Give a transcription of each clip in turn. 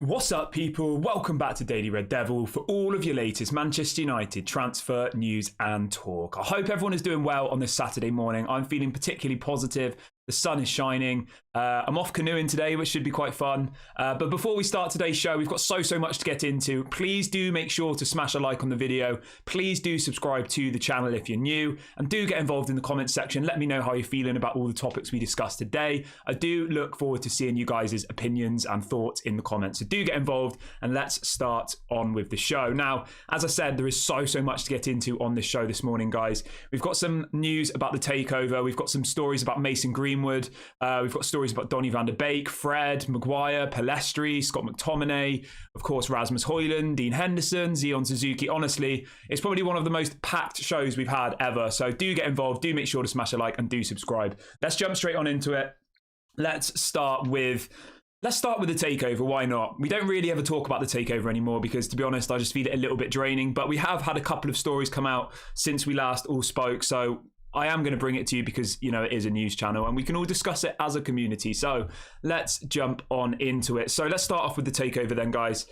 What's up, people? Welcome back to Daily Red Devil for all of your latest Manchester United transfer news and talk. I hope everyone is doing well on this Saturday morning. I'm feeling particularly positive. The sun is shining. I'm off canoeing today, which should be quite fun. But before we start today's show, we've got so much to get into. Please do make sure to smash a like on the video. Please do subscribe to the channel if you're new. And do get involved in the comments section. Let me know how you're feeling about all the topics we discussed today. I do look forward to seeing you guys' opinions and thoughts in the comments. So do get involved and let's start on with the show. Now, as I said, there is so much to get into on this show this morning, guys. We've got some news about the takeover. We've got some stories about Mason Greenwood. We've got stories about Donnie Beek, Fred, Maguire, Palestri, Scott McTominay, of course, Rasmus Hojlund, Dean Henderson, Zion Suzuki. Honestly, it's probably one of the most packed shows we've had ever. So do get involved. Do make sure to smash a like and do subscribe. Let's jump straight on into it. Let's start with the takeover. Why not? We don't really ever talk about the takeover anymore because, to be honest, I just feel it a little bit draining. But we have had a couple of stories come out since we last all spoke. So I am going to bring it to you because, you know, it is a news channel and we can all discuss it as a community. So let's jump on into it. So let's start off with the takeover then, guys.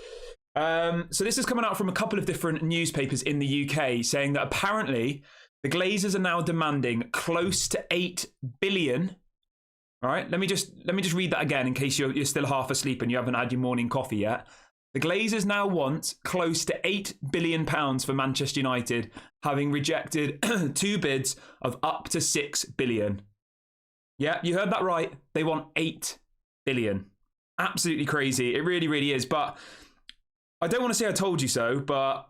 So this is coming out from a couple of different newspapers in the UK saying that apparently the Glazers are now demanding close to 8 billion. All right, let me just read that again in case you're still half asleep and you haven't had your morning coffee yet. The Glazers now want close to £8 billion for Manchester United, having rejected two bids of up to £6 billion. Yeah, you heard that right. They want £8 billion. Absolutely crazy. It really is. But I don't want to say I told you so, but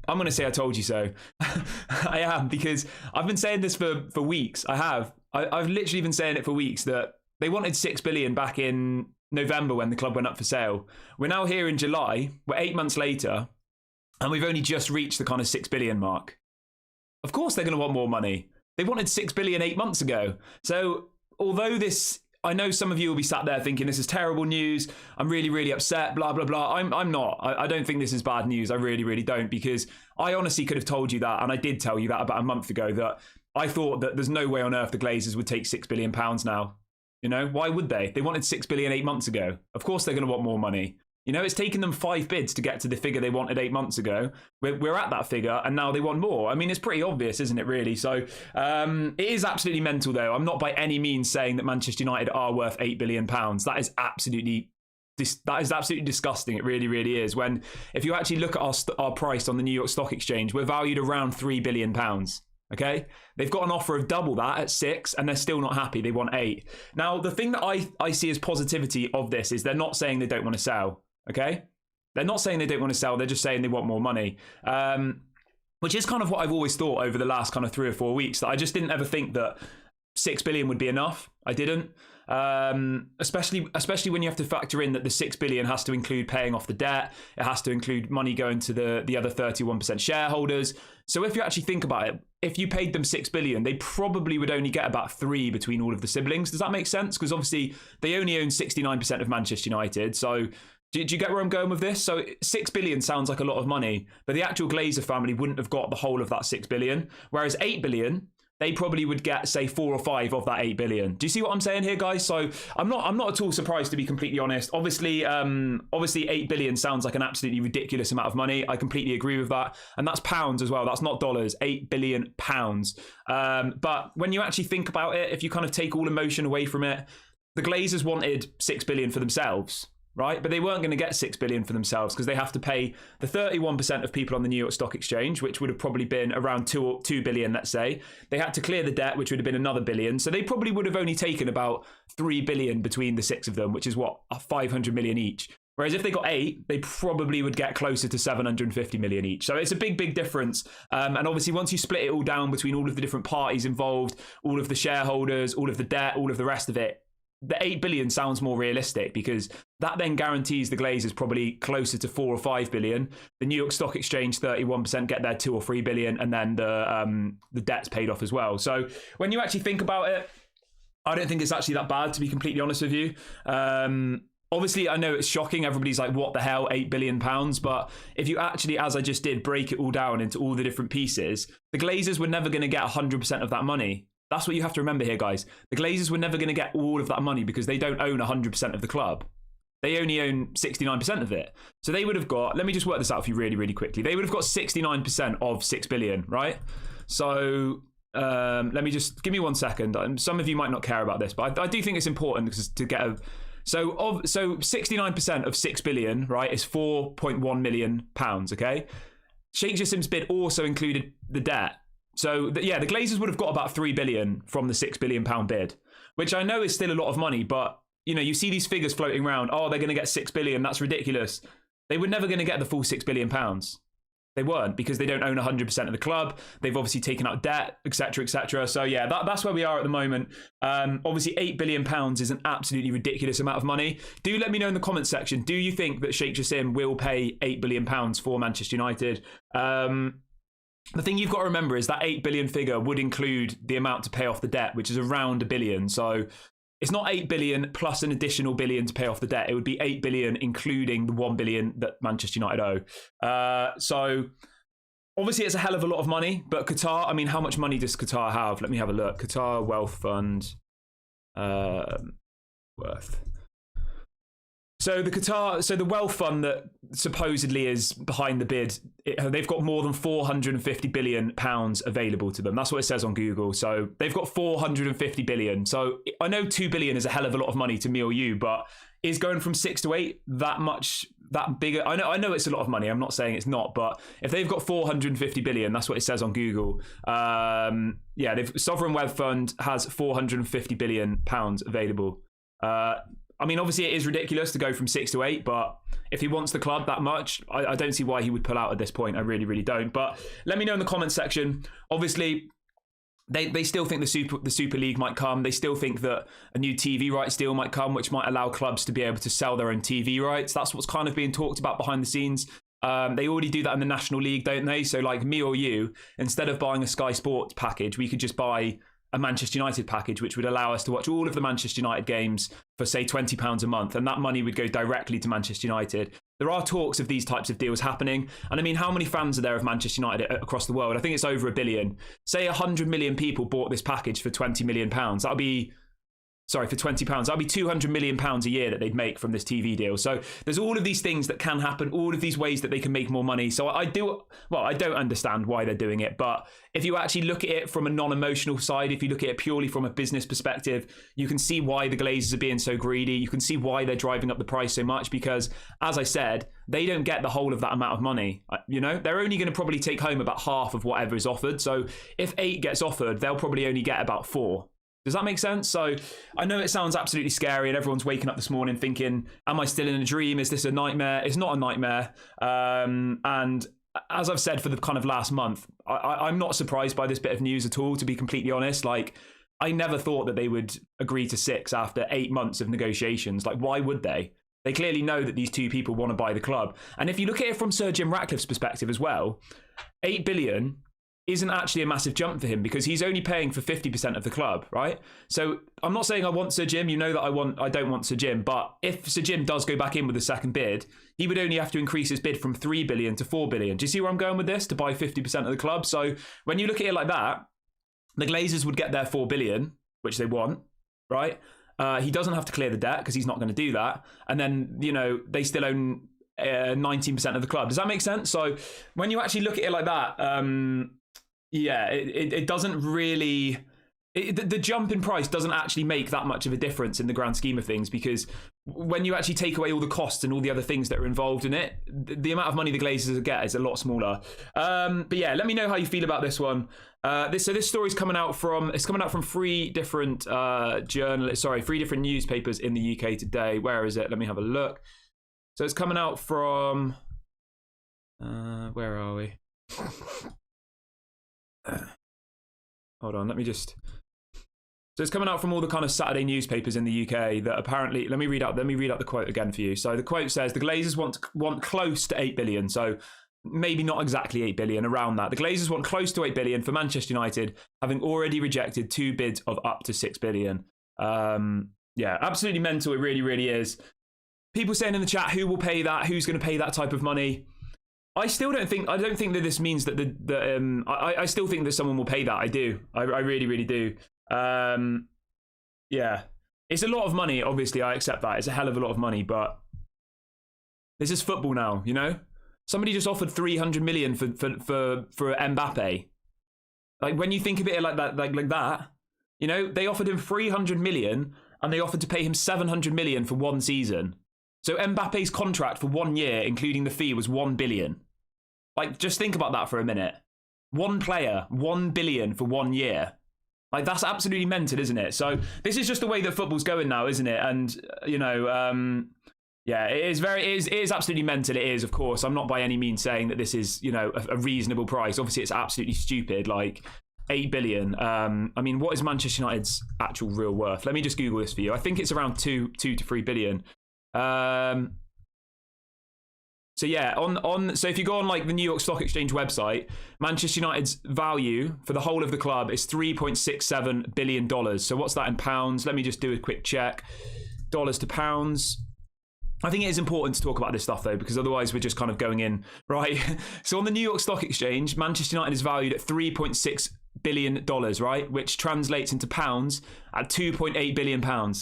I'm going to say I told you so. I am, because I've been saying this for weeks. I've literally been saying it for weeks that they wanted £6 billion back in November when the club went up for sale. We're now here in July. We're 8 months later, and we've only just reached the kind of £6 billion mark. Of course they're going to want more money. They wanted £6 billion 8 months ago. So although this, I know some of you will be sat there thinking this is terrible news, I'm really upset, blah blah blah. I'm not. I don't think this is bad news. I really don't, because I honestly could have told you that, and I did tell you that about a month ago, that I thought that there's no way on earth the Glazers would take £6 billion now. You know, why would they? They wanted £6 billion 8 months ago. Of course they're going to want more money. You know, it's taken them 5 bids to get to the figure they wanted 8 months ago. We're at that figure, and now they want more. I mean, it's pretty obvious, isn't it, really? So it is absolutely mental, though. I'm not by any means saying that Manchester United are worth £8 billion. That is absolutely disgusting. It really is. When, if you actually look at our price on the New York Stock Exchange, we're valued around £3 billion. Okay, they've got an offer of double that at 6 and they're still not happy. They want 8. Now, the thing that I see as positivity of this is they're not saying they don't want to sell. Okay, they're not saying they don't want to sell. They're just saying they want more money, which is kind of what I've always thought over the last kind of 3 or 4 weeks, that I just didn't ever think that £6 billion would be enough. I didn't. Especially when you have to factor in that the £6 billion has to include paying off the debt. It has to include money going to the other 31% shareholders. So if you actually think about it, if you paid them £6 billion, they probably would only get about 3 between all of the siblings. Does that make sense? Because obviously they only own 69% of Manchester United. So do you get where I'm going with this? So £6 billion sounds like a lot of money, but the actual Glazer family wouldn't have got the whole of that £6 billion. Whereas £8 billion, they probably would get, say, 4 or 5 of that £8 billion. Do you see what I'm saying here, guys? So I'm not at all surprised, to be completely honest. Obviously £8 billion sounds like an absolutely ridiculous amount of money. I completely agree with that. And that's pounds as well. That's not dollars. £8 billion. But when you actually think about it, if you kind of take all emotion away from it, the Glazers wanted £6 billion for themselves, right? But they weren't going to get £6 billion for themselves because they have to pay the 31% of people on the New York Stock Exchange, which would have probably been around 2 billion, let's say. They had to clear the debt, which would have been another billion. So they probably would have only taken about 3 billion between the 6 of them, which is what, 500 million each. Whereas if they got 8, they probably would get closer to 750 million each. So it's a big difference. And obviously, once you split it all down between all of the different parties involved, all of the shareholders, all of the debt, all of the rest of it, the 8 billion sounds more realistic, because that then guarantees the Glazers probably closer to 4 or 5 billion. The New York Stock Exchange 31% get their 2 or 3 billion, and then the debt's paid off as well. So when you actually think about it, I don't think it's actually that bad, to be completely honest with you. Obviously, I know it's shocking. Everybody's like, what the hell, £8 billion? But if you actually, as I just did, break it all down into all the different pieces, the Glazers were never going to get 100% of that money. That's what you have to remember here, guys. The Glazers were never going to get all of that money because they don't own 100% of the club. they only own 69% of it. So they would have got, let me just work this out for you really, really quickly. They would have got 69% of 6 billion, right? So let me just, give me 1 second. Some of you might not care about this, but I do think it's important to get a, so 69% of 6 billion, right, is 4.1 million pounds, okay? Sheikh Jassim's bid also included the debt. So, the Glazers would have got about 3 billion from the 6 billion pound bid, which I know is still a lot of money, but, you know, you see these figures floating around, oh, they're going to get 6 billion, that's ridiculous. They were never going to get the full 6 billion pounds. They weren't, because they don't own 100% of the club. They've obviously taken out debt, etc., etc. So yeah, that's where we are at the moment. Obviously, £8 billion is an absolutely ridiculous amount of money. Do let me know in the comments section. Do you think that Sheikh Jassim will pay £8 billion for Manchester United? The thing you've got to remember is that 8 billion figure would include the amount to pay off the debt, which is around £1 billion. So it's not 8 billion plus an additional billion to pay off the debt. It would be 8 billion, including the 1 billion that Manchester United owe. So obviously it's a hell of a lot of money, but Qatar, I mean, how much money does Qatar have? Let me have a look. Qatar Wealth Fund worth. So the wealth fund that supposedly is behind the bid, they've got more than 450 billion pounds available to them. That's what it says on Google. So they've got 450 billion. So I know 2 billion is a hell of a lot of money to me or you, but is going from 6 to 8 that bigger? I know it's a lot of money. I'm not saying it's not, but if they've got 450 billion, that's what it says on Google. Sovereign Wealth Fund has 450 billion pounds available. I mean, obviously it is ridiculous to go from 6 to 8, but if he wants the club that much, I don't see why he would pull out at this point. I really, really don't. But let me know in the comments section. Obviously, they still think the Super League might come. They still think that a new TV rights deal might come, which might allow clubs to be able to sell their own TV rights. That's what's kind of being talked about behind the scenes. They already do that in the National League, don't they? So like me or you, instead of buying a Sky Sports package, we could just buy a Manchester United package, which would allow us to watch all of the Manchester United games for, say, £20 a month, and that money would go directly to Manchester United. There are talks of these types of deals happening, and I mean, how many fans are there of Manchester United across the world? I think it's over 1 billion. Say 100 million people bought this package for £20 million. That would be... Sorry, for £20. That'd be £200 million a year that they'd make from this TV deal. So there's all of these things that can happen, all of these ways that they can make more money. So I don't understand why they're doing it. But if you actually look at it from a non-emotional side, if you look at it purely from a business perspective, you can see why the Glazers are being so greedy. You can see why they're driving up the price so much, because, as I said, they don't get the whole of that amount of money. You know, they're only going to probably take home about half of whatever is offered. So if 8 gets offered, they'll probably only get about 4. Does that make sense? So I know it sounds absolutely scary and everyone's waking up this morning thinking, am I still in a dream? Is this a nightmare? It's not a nightmare. And as I've said for the kind of last month, I'm not surprised by this bit of news at all, to be completely honest. Like, I never thought that they would agree to 6 after 8 months of negotiations. Like, why would they? They clearly know that these two people want to buy the club. And if you look at it from Sir Jim Ratcliffe's perspective as well, 8 billion isn't actually a massive jump for him, because he's only paying for 50% of the club, right? So I'm not saying I want Sir Jim. You know that I don't want Sir Jim. But if Sir Jim does go back in with a second bid, he would only have to increase his bid from 3 billion to 4 billion. Do you see where I'm going with this? To buy 50% of the club. So when you look at it like that, the Glazers would get their 4 billion, which they want, right? He doesn't have to clear the debt because he's not going to do that. And then, you know, they still own 19% of the club. Does that make sense? So when you actually look at it like that, it doesn't really... the jump in price doesn't actually make that much of a difference in the grand scheme of things, because when you actually take away all the costs and all the other things that are involved in it, the amount of money the Glazers get is a lot smaller. But yeah, let me know how you feel about this one. This story's coming out from 3 different three different newspapers in the UK today. Where is it? Let me have a look. So it's coming out from where are we? Hold on, let me just... So it's coming out from all the kind of Saturday newspapers in the UK that apparently... Let me read out the quote again for you. So the quote says, the Glazers want close to 8 billion. So maybe not exactly 8 billion, around that. The Glazers want close to 8 billion for Manchester United, having already rejected 2 bids of up to 6 billion. Yeah, absolutely mental. It really, really is. People saying in the chat, who will pay that? Who's going to pay that type of money? I don't think that this means that I still think that someone will pay that. I do. I really, really do. Yeah. It's a lot of money, obviously. I accept that. It's a hell of a lot of money, but This is football now, you know? Somebody just offered 300 million for Mbappe. Like, when you think of it like that, you know, they offered him 300 million and they offered to pay him 700 million for one season. So Mbappe's contract for 1 year, including the fee, was 1 billion. Like, just think about that for a minute. One player, 1 billion for 1 year. Like, that's absolutely mental, isn't it? So this is just the way that football's going now, isn't it? And, you know, yeah, it is absolutely mental. It is, of course. I'm not by any means saying that this is, you know, a reasonable price. Obviously, it's absolutely stupid. Like, 8 billion. I mean, what is Manchester United's actual real worth? Let me just Google this for you. I think it's around 2 to 3 billion. So yeah, so if you go on like the New York Stock Exchange website, Manchester United's value for the whole of the club is $3.67 billion. So what's that in pounds? Let me just do a quick check. Dollars to pounds. I think it is important to talk about this stuff though, because otherwise we're just kind of going in, right? So on the New York Stock Exchange, Manchester United is valued at $3.6 billion, right? Which translates into pounds at £2.8 billion.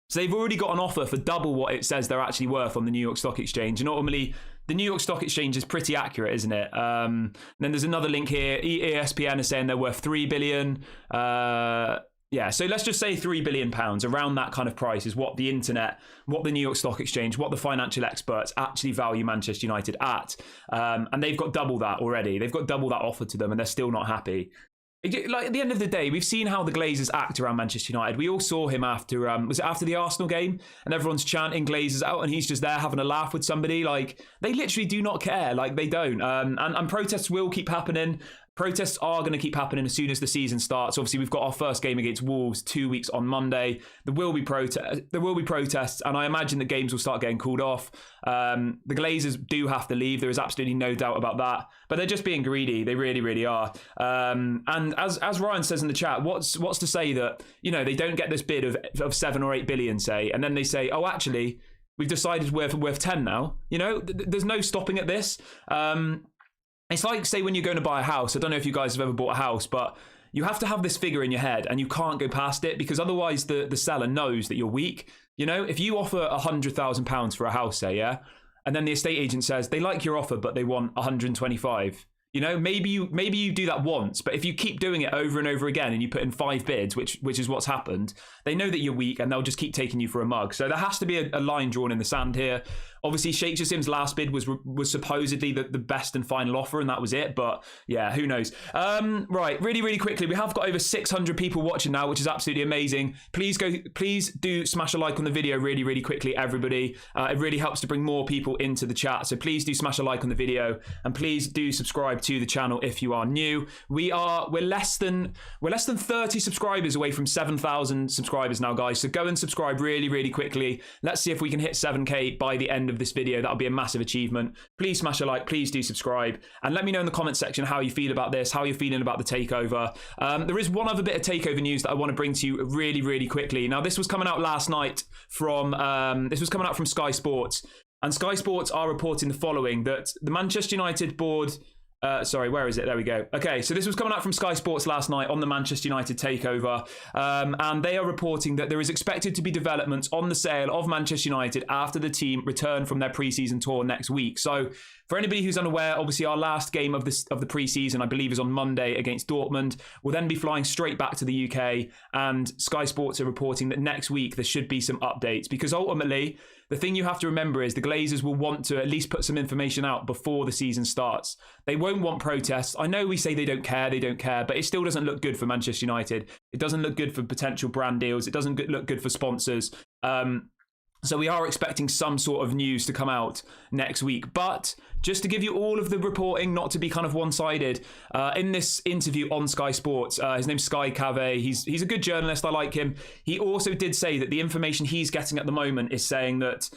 So they've already got an offer for double what it says they're actually worth on the New York Stock Exchange. And normally, the New York Stock Exchange is pretty accurate, isn't it? Then there's another link here. ESPN is saying they're worth 3 billion. Yeah, so let's just say £3 billion. Around that kind of price is what the internet, what the New York Stock Exchange, what the financial experts actually value Manchester United at. And they've got double that already. They've got double that offered to them and they're still not happy. Like, at the end of the day, we've seen how the Glazers act around Manchester United. We all saw him after, was it after the Arsenal game? And everyone's chanting Glazers out and he's just there having a laugh with somebody. Like, they literally do not care. Like, they don't. And protests will keep happening. Protests are going to keep happening as soon as the season starts. Obviously, we've got our first game against Wolves 2 weeks on Monday. There will be protests, and I imagine that games will start getting called off. The Glazers do have to leave. There is absolutely no doubt about that. But they're just being greedy. They really, really are. And as Ryan says in the chat, what's to say that, you know, they don't get this bid of 7 or 8 billion, say, and then they say, oh, actually, we've decided we're worth 10 now. You know, there's no stopping at this. It's like, say, when you're going to buy a house. I don't know if you guys have ever bought a house, but you have to have this figure in your head and you can't go past it because otherwise the seller knows that you're weak. You know, if you offer £100,000 for a house, say, yeah, and then the estate agent says they like your offer, but they want 125. You know, maybe you do that once, but if you keep doing it over and over again and you put in 5 bids, which is what's happened, they know that you're weak and they'll just keep taking you for a mug. So there has to be a line drawn in the sand here. Obviously, Sheikh Jassim's last bid was supposedly the best and final offer, and that was it. But yeah, who knows? Right, really, really quickly, we have got over 600 people watching now, which is absolutely amazing. Please do smash a like on the video really, really quickly, everybody. It really helps to bring more people into the chat. So please do smash a like on the video, and please do subscribe to the channel if you are new. We're less than 30 subscribers away from 7,000 subscribers now, guys. So go and subscribe really, really quickly. Let's see if we can hit 7K by the end of this video. That'll be a massive achievement. Please smash a like, please do subscribe, and let me know in the comment section how you feel about this, how you're feeling about the takeover. There is one other bit of takeover news that I want to bring to you really, really quickly. Now, this was coming out last night from Sky Sports, and Sky Sports are reporting the following: that the Manchester United board. Sorry, where is it? There we go. Okay, so this was coming out from Sky Sports last night on the Manchester United takeover, and they are reporting that there is expected to be developments on the sale of Manchester United after the team return from their pre-season tour next week. So for anybody who's unaware, obviously our last game of the pre-season, I believe, is on Monday against Dortmund. We'll then be flying straight back to the UK, and Sky Sports are reporting that next week there should be some updates, because ultimately the thing you have to remember is the Glazers will want to at least put some information out before the season starts. They won't want protests. I know we say they don't care, but it still doesn't look good for Manchester United. It doesn't look good for potential brand deals. It doesn't look good for sponsors. So we are expecting some sort of news to come out next week. But just to give you all of the reporting, not to be kind of one-sided, in this interview on Sky Sports, his name's Sky Cave. He's a good journalist. I like him. He also did say that the information he's getting at the moment is saying that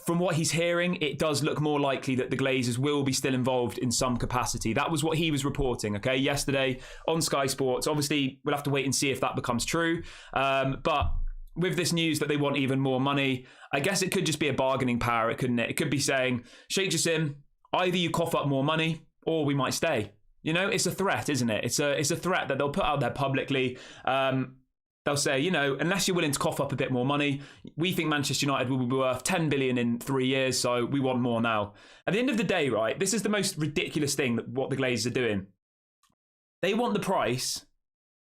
from what he's hearing, it does look more likely that the Glazers will be still involved in some capacity. That was what he was reporting, okay, yesterday on Sky Sports. Obviously, we'll have to wait and see if that becomes true. But with this news that they want even more money, I guess it could just be a bargaining power, couldn't it? It could be saying, Sheikh Jassim, either you cough up more money or we might stay. You know, it's a threat, isn't it? It's a threat that they'll put out there publicly. they'll say, unless you're willing to cough up a bit more money, we think Manchester United will be worth 10 billion in 3 years, so we want more now. At the end of the day, right, this is the most ridiculous thing that what the Glazers are doing. They want the price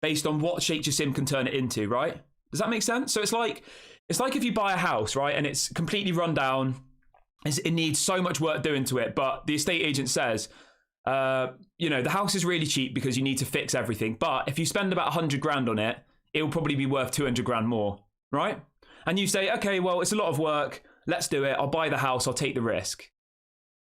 based on what Sheikh Jassim can turn it into, right? Does that make sense? So it's like if you buy a house, right, and it's completely run down, it needs so much work doing to it, but the estate agent says, the house is really cheap because you need to fix everything, but if you spend about 100 grand on it, it will probably be worth 200 grand more, right? And you say, okay, well, it's a lot of work. Let's do it. I'll buy the house. I'll take the risk.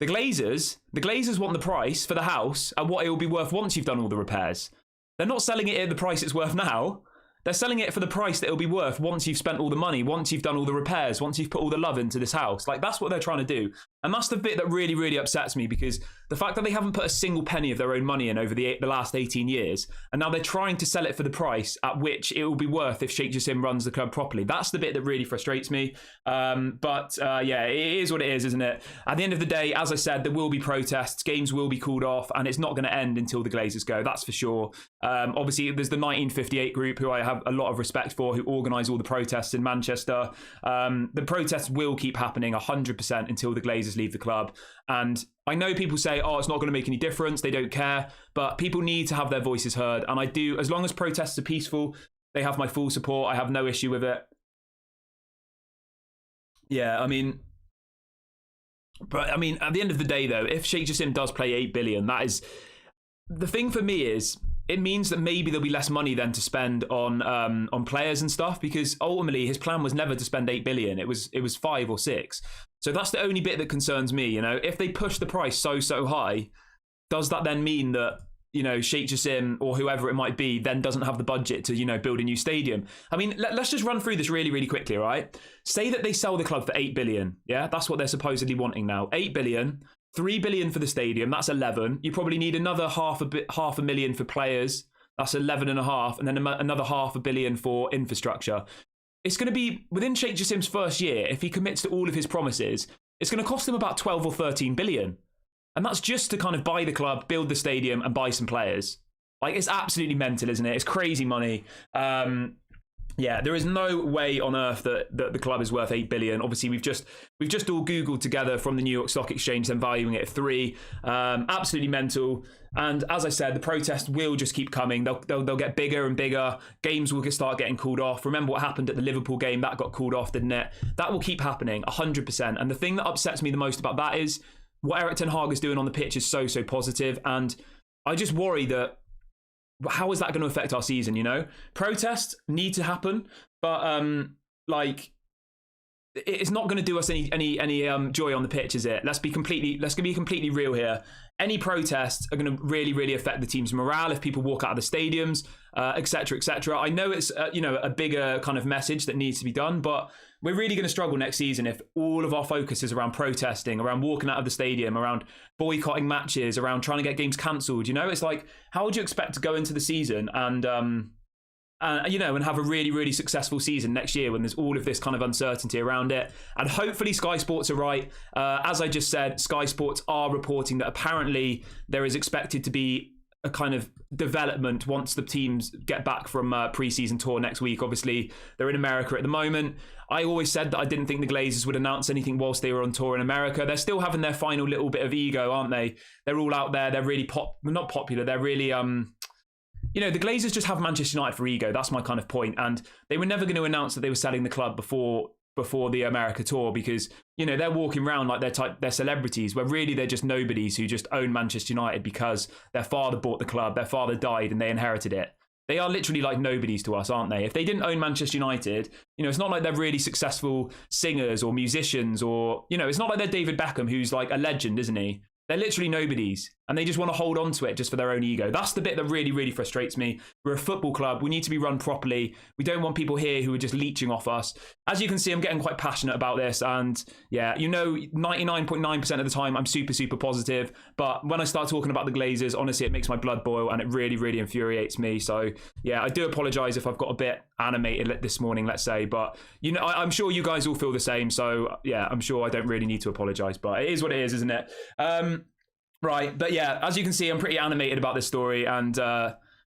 The Glazers want the price for the house and what it will be worth once you've done all the repairs. They're not selling it at the price it's worth now. They're selling it for the price that it'll be worth once you've spent all the money, once you've done all the repairs, once you've put all the love into this house. Like, that's what they're trying to do. And that's the bit that really, really upsets me, because the fact that they haven't put a single penny of their own money in over the last 18 years, and now they're trying to sell it for the price at which it will be worth if Sheikh Jassim runs the club properly. That's the bit that really frustrates me. But it is what it is, isn't it? At the end of the day, as I said, there will be protests, games will be called off, and it's not going to end until the Glazers go, that's for sure. Obviously, there's the 1958 group, who I have a lot of respect for, who organise all the protests in Manchester. The protests will keep happening 100% until the Glazers leave the club. And I know people say, oh, it's not going to make any difference, they don't care, but people need to have their voices heard. And I do, as long as protests are peaceful, they have my full support. I have no issue with it. Yeah, at the end of the day, though, if Sheikh Jassim does play 8 billion, that is, the thing for me is, it means that maybe there'll be less money then to spend on players and stuff, because ultimately his plan was never to spend 8 billion. It was 5 or 6. So that's the only bit that concerns me. If they push the price so high, does that then mean that Sheikh Jassim or whoever it might be then doesn't have the budget to build a new stadium? Let's just run through this really quickly, right? Say that they sell the club for 8 billion. Yeah, that's what they're supposedly wanting now. 8 billion. 3 billion for the stadium, that's 11. You probably need another half a million for players, that's 11.5, and then another $500 million for infrastructure. It's going to be, within Sheikh Jassim's first year, if he commits to all of his promises, it's going to cost him about 12 or 13 billion. And that's just to kind of buy the club, build the stadium, and buy some players. Like, it's absolutely mental, isn't it? It's crazy money. Yeah, there is no way on earth that the club is worth 8 billion. Obviously, we've just all Googled together from the New York Stock Exchange, them valuing it at 3. Absolutely mental. And as I said, the protests will just keep coming. They'll get bigger and bigger. Games will start getting called off. Remember what happened at the Liverpool game? That got called off, didn't it? That will keep happening 100%. And the thing that upsets me the most about that is what Erik ten Hag is doing on the pitch is so positive. And I just worry that, how is that going to affect our season? Protests need to happen, but it's not going to do us any joy on the pitch, is it? Let's be completely real here. Any protests are going to really affect the team's morale if people walk out of the stadiums, etc. I know it's a bigger kind of message that needs to be done, but we're really going to struggle next season if all of our focus is around protesting, around walking out of the stadium, around boycotting matches, around trying to get games cancelled. It's like, how would you expect to go into the season and have a really successful season next year when there's all of this kind of uncertainty around it? And hopefully Sky Sports are right. As I just said, Sky Sports are reporting that apparently there is expected to be a kind of development once the teams get back from pre-season tour next week. Obviously, they're in America at the moment. I always said that I didn't think the Glazers would announce anything whilst they were on tour in America. They're still having their final little bit of ego, aren't they? They're all out there. They're really not popular. They're really the Glazers just have Manchester United for ego. That's my kind of point. And they were never going to announce that they were selling the club before the America tour, because they're walking around like they're celebrities, where really they're just nobodies who just own Manchester United because their father bought the club, their father died, and they inherited it. They are literally like nobodies to us, aren't they? If they didn't own Manchester United, it's not like they're really successful singers or musicians, or it's not like they're David Beckham, who's like a legend, isn't he? They're literally nobodies, and they just want to hold on to it just for their own ego. That's the bit that really frustrates me. We're a football club. We need to be run properly. We don't want people here who are just leeching off us. As you can see, I'm getting quite passionate about this, and yeah, 99.9% of the time I'm super positive, but when I start talking about the Glazers, honestly, it makes my blood boil, and it really infuriates me. So yeah, I do apologise if I've got a bit animated this morning, let's say, but I'm sure you guys all feel the same. So yeah, I'm sure I don't really need to apologise, but it is what it is, isn't it? Right, but yeah, as you can see, I'm pretty animated about this story, and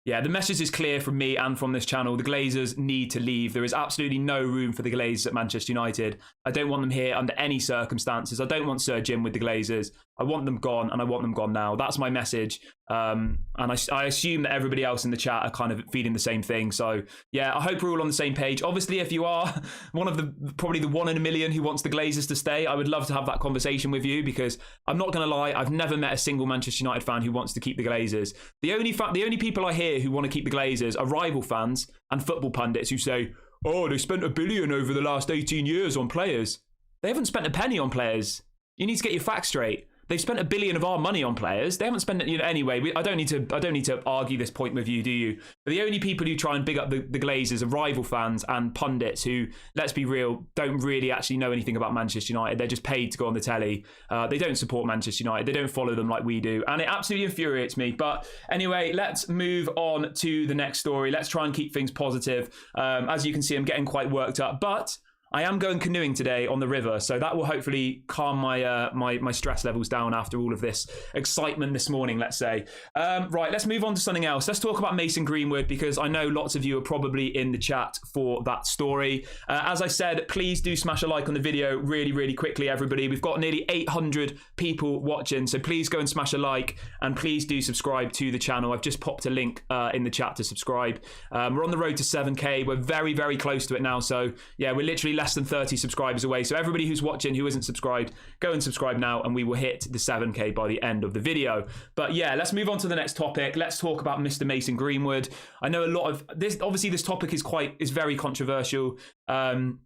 Yeah, the message is clear from me and from this channel. The Glazers need to leave. There is absolutely no room for the Glazers at Manchester United. I don't want them here under any circumstances. I don't want Sir Jim with the Glazers. I want them gone, and I want them gone now. That's my message. And I assume that everybody else in the chat are kind of feeling the same thing. So, yeah, I hope we're all on the same page. Obviously, if you are one of probably the 1 in a million who wants the Glazers to stay, I would love to have that conversation with you, because I'm not going to lie, I've never met a single Manchester United fan who wants to keep the Glazers. The only people I hear who want to keep the Glazers are rival fans and football pundits who say, oh, they spent $1 billion over the last 18 years on players. They haven't spent a penny on players. You need to get your facts straight. They've spent $1 billion of our money on players. They haven't spent it, anyway. I don't need to argue this point with you, do you? But the only people who try and big up the Glazers are rival fans and pundits who, let's be real, don't really actually know anything about Manchester United. They're just paid to go on the telly. They don't support Manchester United. They don't follow them like we do, and it absolutely infuriates me. But anyway, let's move on to the next story. Let's try and keep things positive. As you can see, I'm getting quite worked up, but I am going canoeing today on the river, so that will hopefully calm my stress levels down after all of this excitement this morning, let's say. Right, let's move on to something else. Let's talk about Mason Greenwood, because I know lots of you are probably in the chat for that story. As I said, please do smash a like on the video really, really quickly, everybody. We've got nearly 800 people watching, so please go and smash a like, and please do subscribe to the channel. I've just popped a link in the chat to subscribe. We're on the road to 7K. We're very, very close to it now, so yeah, we're literally less than 30 subscribers away. So everybody who's watching who isn't subscribed, go and subscribe now, and we will hit the 7K by the end of the video. But yeah, let's move on to the next topic. Let's talk about Mr. Mason Greenwood. I know a lot of this, obviously this topic is very controversial. I'm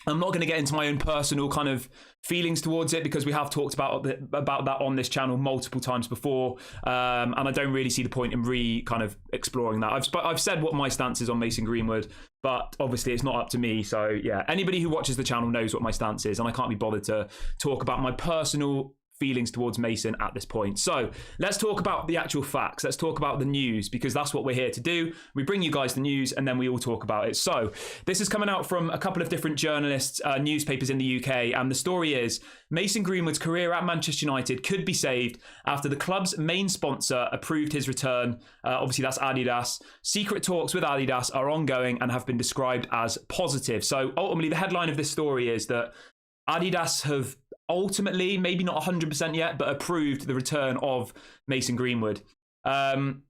not going to get into my own personal kind of feelings towards it, because we have talked about that on this channel multiple times before, and I don't really see the point in kind of exploring that. I've said what my stance is on Mason Greenwood, but obviously it's not up to me. So yeah, anybody who watches the channel knows what my stance is, and I can't be bothered to talk about my personal feelings towards Mason at this point. So let's talk about the actual facts. Let's talk about the news, because that's what we're here to do. We bring you guys the news, and then we all talk about it. So this is coming out from a couple of different journalists, newspapers in the UK, and the story is Mason Greenwood's career at Manchester United could be saved after the club's main sponsor approved his return. Obviously that's Adidas. Secret talks with Adidas are ongoing and have been described as positive. So ultimately the headline of this story is that Adidas have ultimately, maybe not 100% yet, but approved the return of Mason Greenwood. The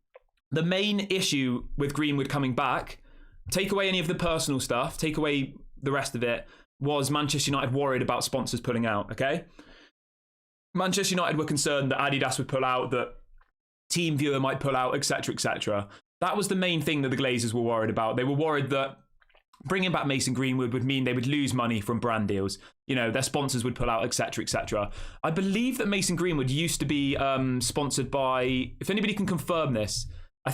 main issue with Greenwood coming back, take away any of the personal stuff, take away the rest of it, was Manchester United worried about sponsors pulling out, okay? Manchester United were concerned that Adidas would pull out, that TeamViewer might pull out, etc., etc. That was the main thing that the Glazers were worried about. They were worried that bringing back Mason Greenwood would mean they would lose money from brand deals. Their sponsors would pull out, etc., etc. I believe that Mason Greenwood used to be sponsored by, if anybody can confirm this,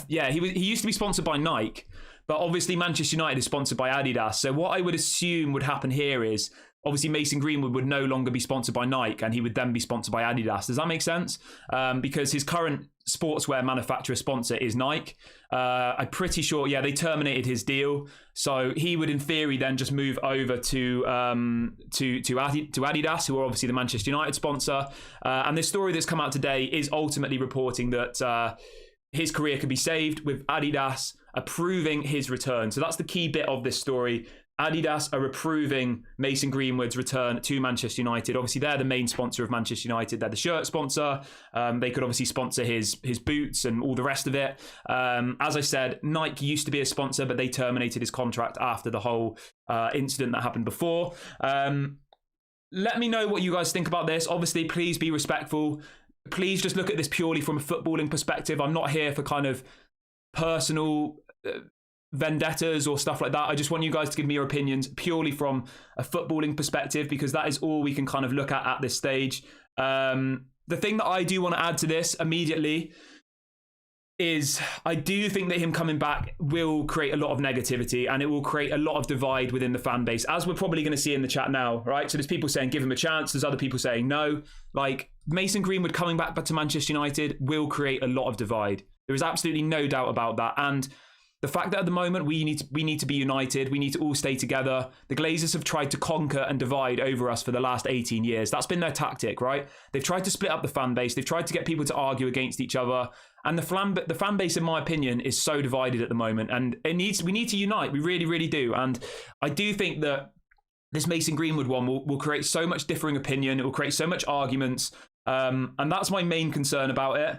he used to be sponsored by Nike, but obviously Manchester United is sponsored by Adidas. So what I would assume would happen here is, obviously Mason Greenwood would no longer be sponsored by Nike, and he would then be sponsored by Adidas. Does that make sense? Because his current sportswear manufacturer sponsor is Nike. I'm pretty sure, they terminated his deal. So he would, in theory, then just move over to Adidas, who are obviously the Manchester United sponsor. And this story that's come out today is ultimately reporting that his career could be saved with Adidas approving his return. So that's the key bit of this story. Adidas are approving Mason Greenwood's return to Manchester United. Obviously, they're the main sponsor of Manchester United. They're the shirt sponsor. They could obviously sponsor his boots and all the rest of it. As I said, Nike used to be a sponsor, but they terminated his contract after the whole incident that happened before. Let me know what you guys think about this. Obviously, please be respectful. Please just look at this purely from a footballing perspective. I'm not here for kind of personal vendettas or stuff like that. I just want you guys to give me your opinions purely from a footballing perspective, because that is all we can kind of look at this stage. The thing that I do want to add to this immediately is I do think that him coming back will create a lot of negativity, and it will create a lot of divide within the fan base, as we're probably going to see in the chat now, right? So there's people saying give him a chance, there's other people saying no. Like, Mason Greenwood coming back to Manchester United will create a lot of divide. There is absolutely no doubt about that. And The fact that at the moment we need to be united, we need to all stay together. The Glazers have tried to conquer and divide over us for the last 18 years. That's been their tactic, right? They've tried to split up the fan base. They've tried to get people to argue against each other. And the fan base, in my opinion, is so divided at the moment. And we need to unite. We really, really do. And I do think that this Mason Greenwood one will create so much differing opinion. It will create so much arguments. And that's my main concern about it.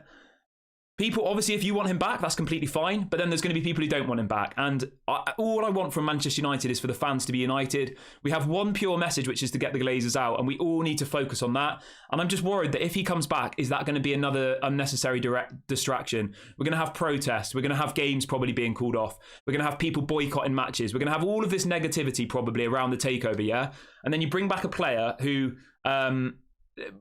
People, obviously, if you want him back, that's completely fine. But then there's going to be people who don't want him back. And all I want from Manchester United is for the fans to be united. We have one pure message, which is to get the Glazers out. And we all need to focus on that. And I'm just worried that if he comes back, is that going to be another unnecessary distraction? We're going to have protests. We're going to have games probably being called off. We're going to have people boycotting matches. We're going to have all of this negativity probably around the takeover, yeah? And then you bring back a player who...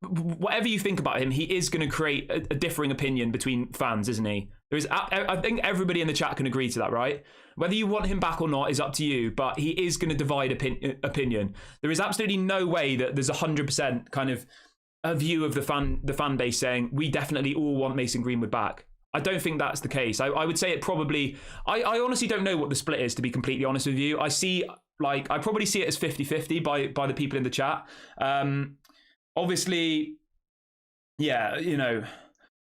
whatever you think about him, he is going to create a differing opinion between fans, isn't he? I think everybody in the chat can agree to that, right? Whether you want him back or not is up to you, but he is going to divide opinion. There is absolutely no way that there's 100% kind of a view of the fan base saying we definitely all want Mason Greenwood back. I don't think that's the case. I would say it probably... I honestly don't know what the split is, to be completely honest with you. I probably see it as 50-50 by the people in the chat. Obviously, yeah, you know,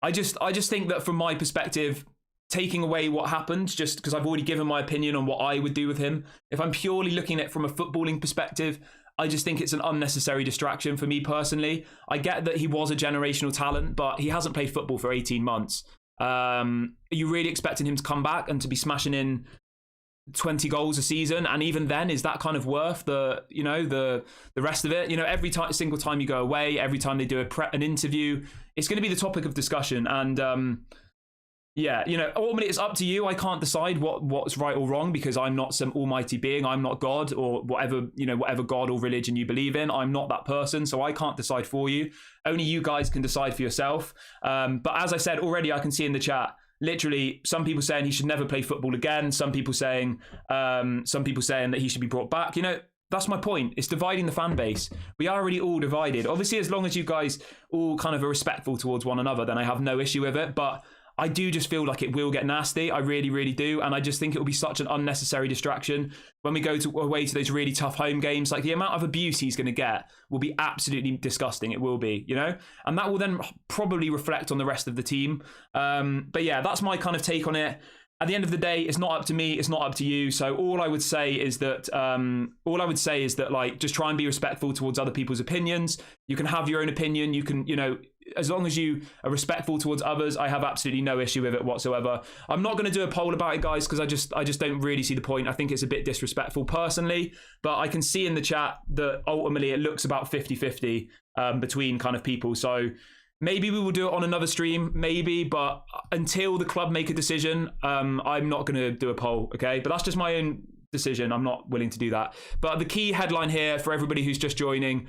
I just think that from my perspective, taking away what happened, just because I've already given my opinion on what I would do with him, if I'm purely looking at it from a footballing perspective, I just think it's an unnecessary distraction for me personally. I get that he was a generational talent, but he hasn't played football for 18 months. Are you really expecting him to come back and to be smashing in 20 goals a season? And even then, is that kind of worth the rest of it? You know, every single time you go away, every time they do an interview, it's going to be the topic of discussion. And yeah, you know, ultimately it's up to you. I can't decide what's right or wrong because I'm not some almighty being. I'm not God or whatever God or religion you believe in. I'm not that person, so I can't decide for you. Only you guys can decide for yourself. But as I said already, I can see in the chat, literally, some people saying he should never play football again. Some people saying that he should be brought back. You know, that's my point. It's dividing the fan base. We are already all divided. Obviously, as long as you guys all kind of are respectful towards one another, then I have no issue with it. But I do just feel like it will get nasty. I really, really do. And I just think it will be such an unnecessary distraction when we go away to those really tough home games. Like, the amount of abuse he's going to get will be absolutely disgusting. It will be, you know, and that will then probably reflect on the rest of the team. But yeah, that's my kind of take on it. At the end of the day, it's not up to me. It's not up to you. So all I would say is that, like, just try and be respectful towards other people's opinions. You can have your own opinion. You can, you know, as long as you are respectful towards others, I have absolutely no issue with it whatsoever. I'm not going to do a poll about it, guys, because I just don't really see the point. I think it's a bit disrespectful personally, but I can see in the chat that ultimately it looks about 50-50 between kind of people. So maybe we will do it on another stream, maybe, but until the club make a decision, I'm not going to do a poll, okay? But that's just my own decision. I'm not willing to do that. But the key headline here for everybody who's just joining,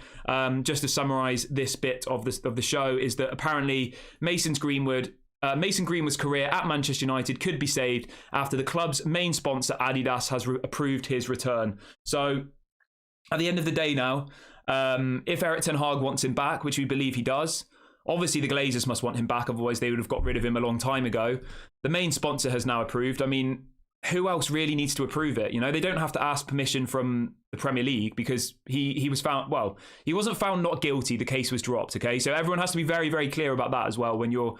just to summarize this bit of the show, is that apparently Mason Greenwood's career at Manchester United could be saved after the club's main sponsor Adidas has approved his return. So at the end of the day now, if Erik ten Hag wants him back, which we believe he does, obviously the Glazers must want him back, otherwise they would have got rid of him a long time ago. The main sponsor has now approved. I mean, who else really needs to approve it? You know, they don't have to ask permission from the Premier League because he was found, well, he wasn't found not guilty. The case was dropped, okay? So everyone has to be very, very clear about that as well when you're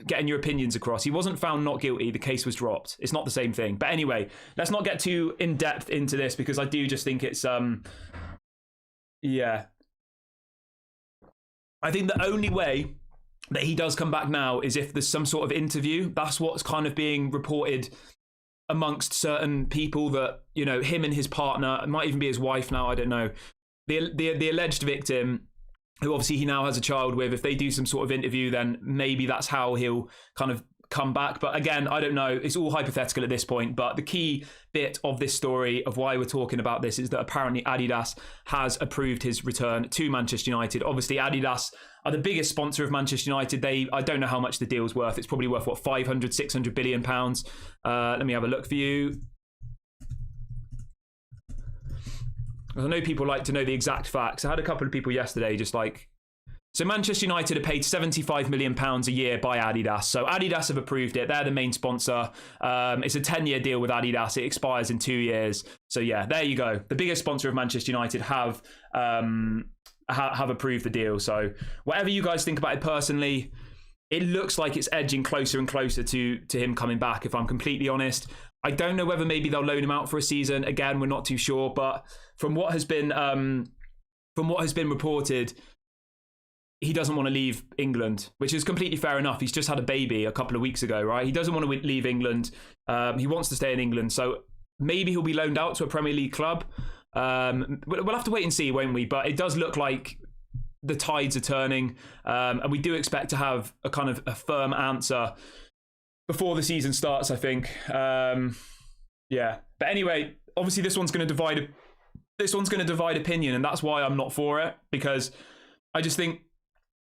getting your opinions across. He wasn't found not guilty. The case was dropped. It's not the same thing. But anyway, let's not get too in-depth into this because I do just think it's, yeah. I think the only way that he does come back now is if there's some sort of interview. That's what's kind of being reported amongst certain people, that, you know, him and his partner, it might even be his wife now, I don't know, the alleged victim, who obviously he now has a child with, if they do some sort of interview, then maybe that's how he'll kind of come back. But again, I don't know. It's all hypothetical at this point. But the key bit of this story of why we're talking about this is that apparently Adidas has approved his return to Manchester United. Obviously, Adidas are the biggest sponsor of Manchester United. I don't know how much the deal's worth. It's probably worth, what, 500, 600 billion pounds. Let me have a look for you. I know people like to know the exact facts. I had a couple of people yesterday just like So Manchester United are paid £75 million a year by Adidas. So Adidas have approved it. They're the main sponsor. It's a 10-year deal with Adidas. It expires in 2 years. So yeah, there you go. The biggest sponsor of Manchester United have approved the deal. So whatever you guys think about it personally, it looks like it's edging closer and closer to him coming back, if I'm completely honest. I don't know whether maybe they'll loan him out for a season. Again, we're not too sure. But from what has been reported, he doesn't want to leave England, which is completely fair enough. He's just had a baby a couple of weeks ago, right? He doesn't want to leave England. He wants to stay in England. So maybe he'll be loaned out to a Premier League club. We'll have to wait and see, won't we? But it does look like the tides are turning. And we do expect to have a kind of a firm answer before the season starts, I think. Yeah. But anyway, obviously this one's going to divide opinion, and that's why I'm not for it, because I just think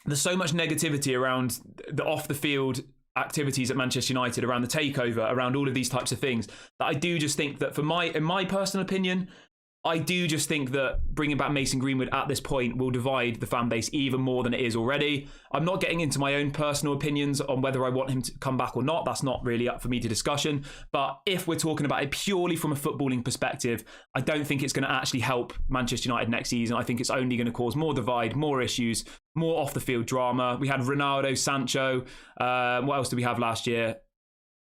there's so much negativity around the off-the-field activities at Manchester United, around the takeover, around all of these types of things, that I do just think that in my personal opinion, I do just think that bringing back Mason Greenwood at this point will divide the fan base even more than it is already. I'm not getting into my own personal opinions on whether I want him to come back or not. That's not really up for me to discussion. But if we're talking about it purely from a footballing perspective, I don't think it's going to actually help Manchester United next season. I think it's only going to cause more divide, more issues, more off-the-field drama. We had Ronaldo, Sancho. What else did we have last year?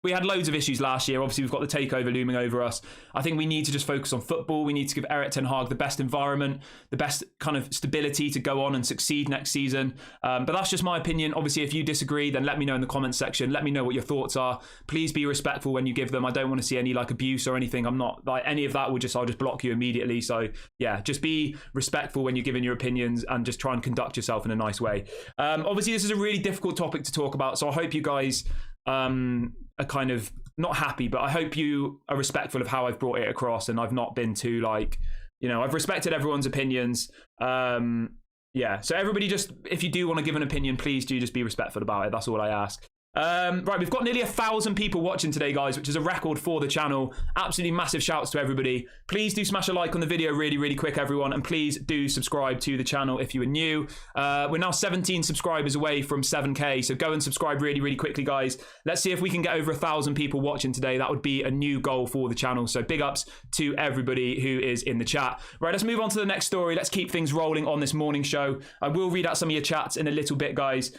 We had loads of issues last year. Obviously, we've got the takeover looming over us. I think we need to just focus on football. We need to give Erik ten Hag the best environment, the best kind of stability to go on and succeed next season. But that's just my opinion. Obviously, if you disagree, then let me know in the comments section. Let me know what your thoughts are. Please be respectful when you give them. I don't want to see any like abuse or anything. I'm not like any of that. I'll just block you immediately. So yeah, just be respectful when you're giving your opinions and just try and conduct yourself in a nice way. Obviously, this is a really difficult topic to talk about. So I hope you guys are kind of not happy, but I hope you are respectful of how I've brought it across, and I've not been too like, I've respected everyone's opinions. Yeah, so everybody just, if you do want to give an opinion, please do just be respectful about it. That's all I ask. Right, we've got nearly 1,000 people watching today, guys, which is a record for the channel. Absolutely massive shouts to everybody. Please do smash a like on the video really, really quick, everyone, and please do subscribe to the channel if you are new. We're now 17 subscribers away from 7k, so go and subscribe really, really quickly, guys. Let's see if we can get over 1,000 people watching today. That would be a new goal for the channel, so big ups to everybody who is in the chat. Right, let's move on to the next story. Let's keep things rolling on this morning show. I will read out some of your chats in a little bit, guys.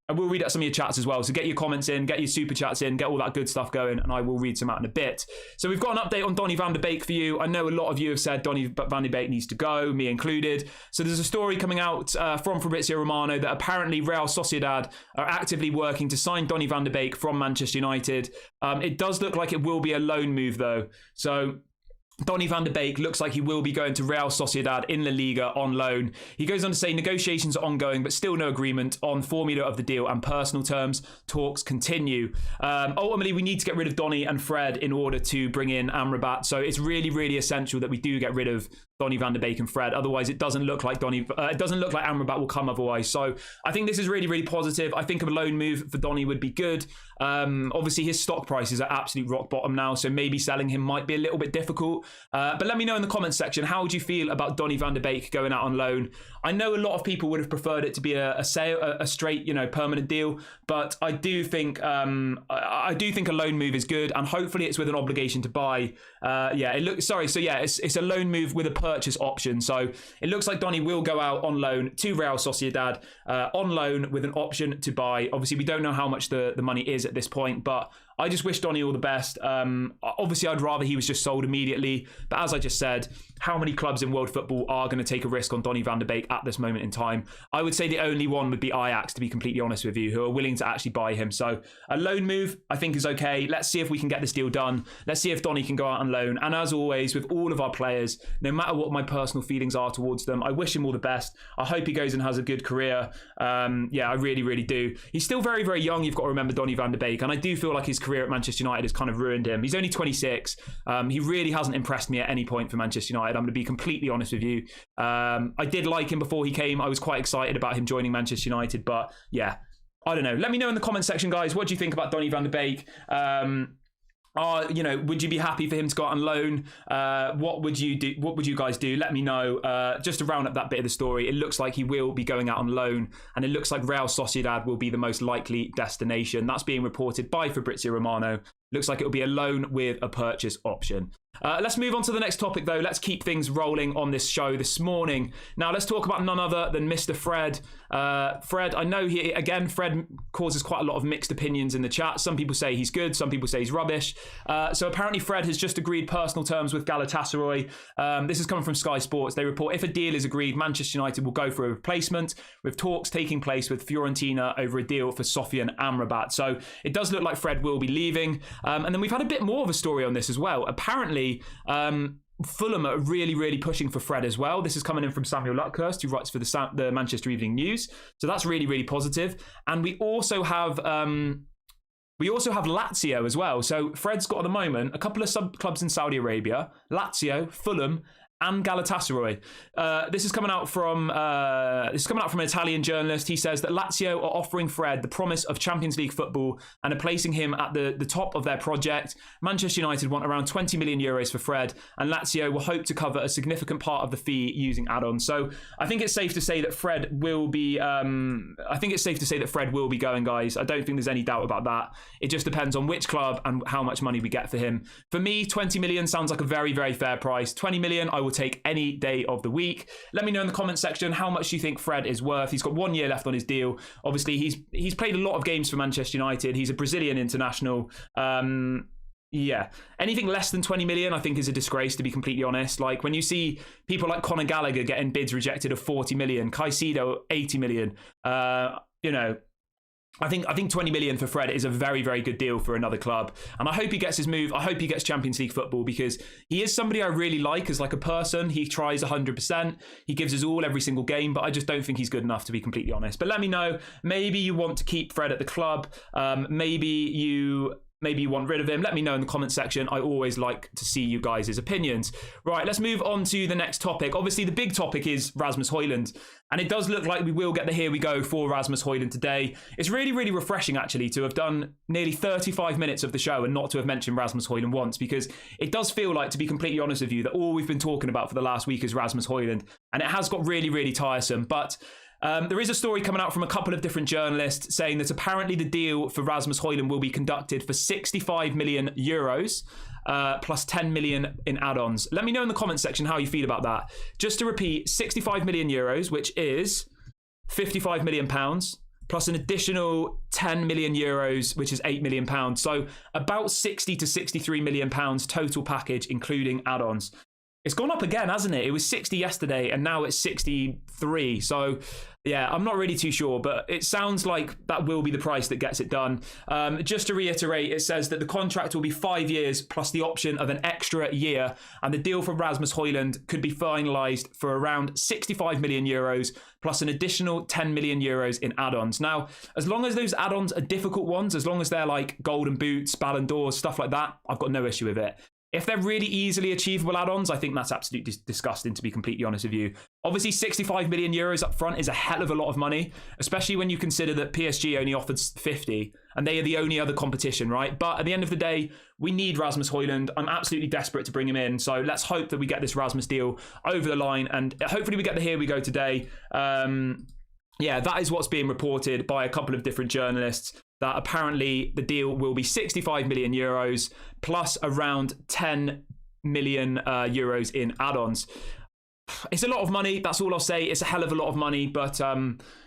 I will read out some of your chats as well. So get your comments in, get your super chats in, get all that good stuff going, and I will read some out in a bit. So we've got an update on Donnie van de Beek for you. I know a lot of you have said Donnie van de Beek needs to go, me included. So there's a story coming out from Fabrizio Romano that apparently Real Sociedad are actively working to sign Donnie van de Beek from Manchester United. It does look like it will be a loan move though. So Donnie van de Beek looks like he will be going to Real Sociedad in La Liga on loan. He goes on to say negotiations are ongoing, but still no agreement on formula of the deal and personal terms. Talks continue. Ultimately, we need to get rid of Donnie and Fred in order to bring in Amrabat. So it's really, really essential that we do get rid of Donnie van de Beek and Fred. Otherwise, it doesn't look like Amrabat will come otherwise. So I think this is really, really positive. I think a loan move for Donnie would be good. Obviously, his stock prices are absolute rock bottom now, so maybe selling him might be a little bit difficult. But let me know in the comments section, how would you feel about Donnie van de Beek going out on loan? I know a lot of people would have preferred it to be a straight, permanent deal, but I do think a loan move is good, and hopefully it's with an obligation to buy. It's a loan move with a purchase option. So it looks like Donnie will go out on loan to Real Sociedad on loan with an option to buy. Obviously, we don't know how much the money is at this point, but I just wish Donnie all the best. Obviously, I'd rather he was just sold immediately. But as I just said, how many clubs in world football are going to take a risk on Donnie van de Beek at this moment in time? I would say the only one would be Ajax, to be completely honest with you, who are willing to actually buy him. So a loan move, I think, is okay. Let's see if we can get this deal done. Let's see if Donnie can go out on loan. And as always, with all of our players, no matter what my personal feelings are towards them, I wish him all the best. I hope he goes and has a good career. I really, really do. He's still very, very young. You've got to remember Donnie van de Beek. And I do feel like his career at Manchester United has kind of ruined him. He's only 26. He really hasn't impressed me at any point for Manchester United. I'm going to be completely honest with you. I did like him before he came. I was quite excited about him joining Manchester United, but yeah, I don't know. Let me know in the comment section, guys. What do you think about Donnie van de Beek? would you be happy for him to go out on loan? What would you do? What would you guys do? Let me know. Just to round up that bit of the story, it looks like he will be going out on loan, and it looks like Real Sociedad will be the most likely destination. That's being reported by Fabrizio Romano. Looks like it will be a loan with a purchase option. Let's move on to the next topic, though. Let's keep things rolling on this show this morning. Now, let's talk about none other than Mr. Fred. Fred, I know Fred causes quite a lot of mixed opinions in the chat. Some people say he's good, some people say he's rubbish. So apparently Fred has just agreed personal terms with Galatasaray. This is coming from Sky Sports. They report if a deal is agreed, Manchester United will go for a replacement, with talks taking place with Fiorentina over a deal for Sofian Amrabat. So it does look like Fred will be leaving. And then we've had a bit more of a story on this as well. Apparently, Fulham are really, really pushing for Fred as well. This is coming in from Samuel Luckhurst, who writes for the Manchester Evening News. So that's really, really positive. And we also have Lazio as well. So Fred's got at the moment a couple of sub clubs in Saudi Arabia: Lazio, Fulham, and Galatasaray. This is coming out from an Italian journalist. He says that Lazio are offering Fred the promise of Champions League football and are placing him at the top of their project. Manchester United want around 20 million euros for Fred, and Lazio will hope to cover a significant part of the fee using add-ons. So I think it's safe to say that Fred will be. Fred will be going, guys. I don't think there's any doubt about that. It just depends on which club and how much money we get for him. For me, 20 million sounds like a very, very fair price. 20 million, I will take any day of the week. Let me know in the comment section how much you think Fred is worth. He's got 1 year left on his deal. Obviously, he's played a lot of games for Manchester United. He's a Brazilian international. Yeah, anything less than 20 million, I think, is a disgrace, to be completely honest. Like, when you see people like Conor Gallagher getting bids rejected of 40 million, Caicedo 80 million, I think 20 million for Fred is a very, very good deal for another club. And I hope he gets his move. I hope he gets Champions League football, because he is somebody I really like as like a person. He tries 100%. He gives his all every single game, but I just don't think he's good enough, to be completely honest. But let me know. Maybe you want to keep Fred at the club. Maybe you want rid of him. Let me know in the comment section. I always like to see you guys' opinions. Right, let's move on to the next topic. Obviously, the big topic is Rasmus Hojlund. And it does look like we will get the here we go for Rasmus Hojlund today. It's really, really refreshing, actually, to have done nearly 35 minutes of the show and not to have mentioned Rasmus Hojlund once, because it does feel like, to be completely honest with you, that all we've been talking about for the last week is Rasmus Hojlund. And it has got really, really tiresome. But there is a story coming out from a couple of different journalists saying that apparently the deal for Rasmus Hojlund will be conducted for 65 million euros plus 10 million in add-ons. Let me know in the comment section how you feel about that. Just to repeat, 65 million euros, which is 55 million pounds, plus an additional 10 million euros, which is 8 million pounds. So about 60 to 63 million pounds total package, including add-ons. It's gone up again, hasn't it? It was 60 yesterday and now it's 63. So yeah, I'm not really too sure, but it sounds like that will be the price that gets it done. Just to reiterate, it says that the contract will be 5 years plus the option of an extra year, and the deal for Rasmus Hojlund could be finalised for around 65 million euros plus an additional 10 million euros in add-ons. Now, as long as those add-ons are difficult ones, as long as they're like golden boots, Ballon d'Ors, stuff like that, I've got no issue with it. If they're really easily achievable add-ons, I think that's absolutely disgusting, to be completely honest with you. Obviously, 65 million euros up front is a hell of a lot of money, especially when you consider that PSG only offered 50, and they are the only other competition, right? But at the end of the day, we need Rasmus Hojlund. I'm absolutely desperate to bring him in, so let's hope that we get this Rasmus deal over the line, and hopefully we get the here we go today. Yeah, that is what's being reported by a couple of different journalists, that apparently the deal will be 65 million euros plus around 10 million euros in add-ons. It's a lot of money, that's all I'll say. It's a hell of a lot of money, but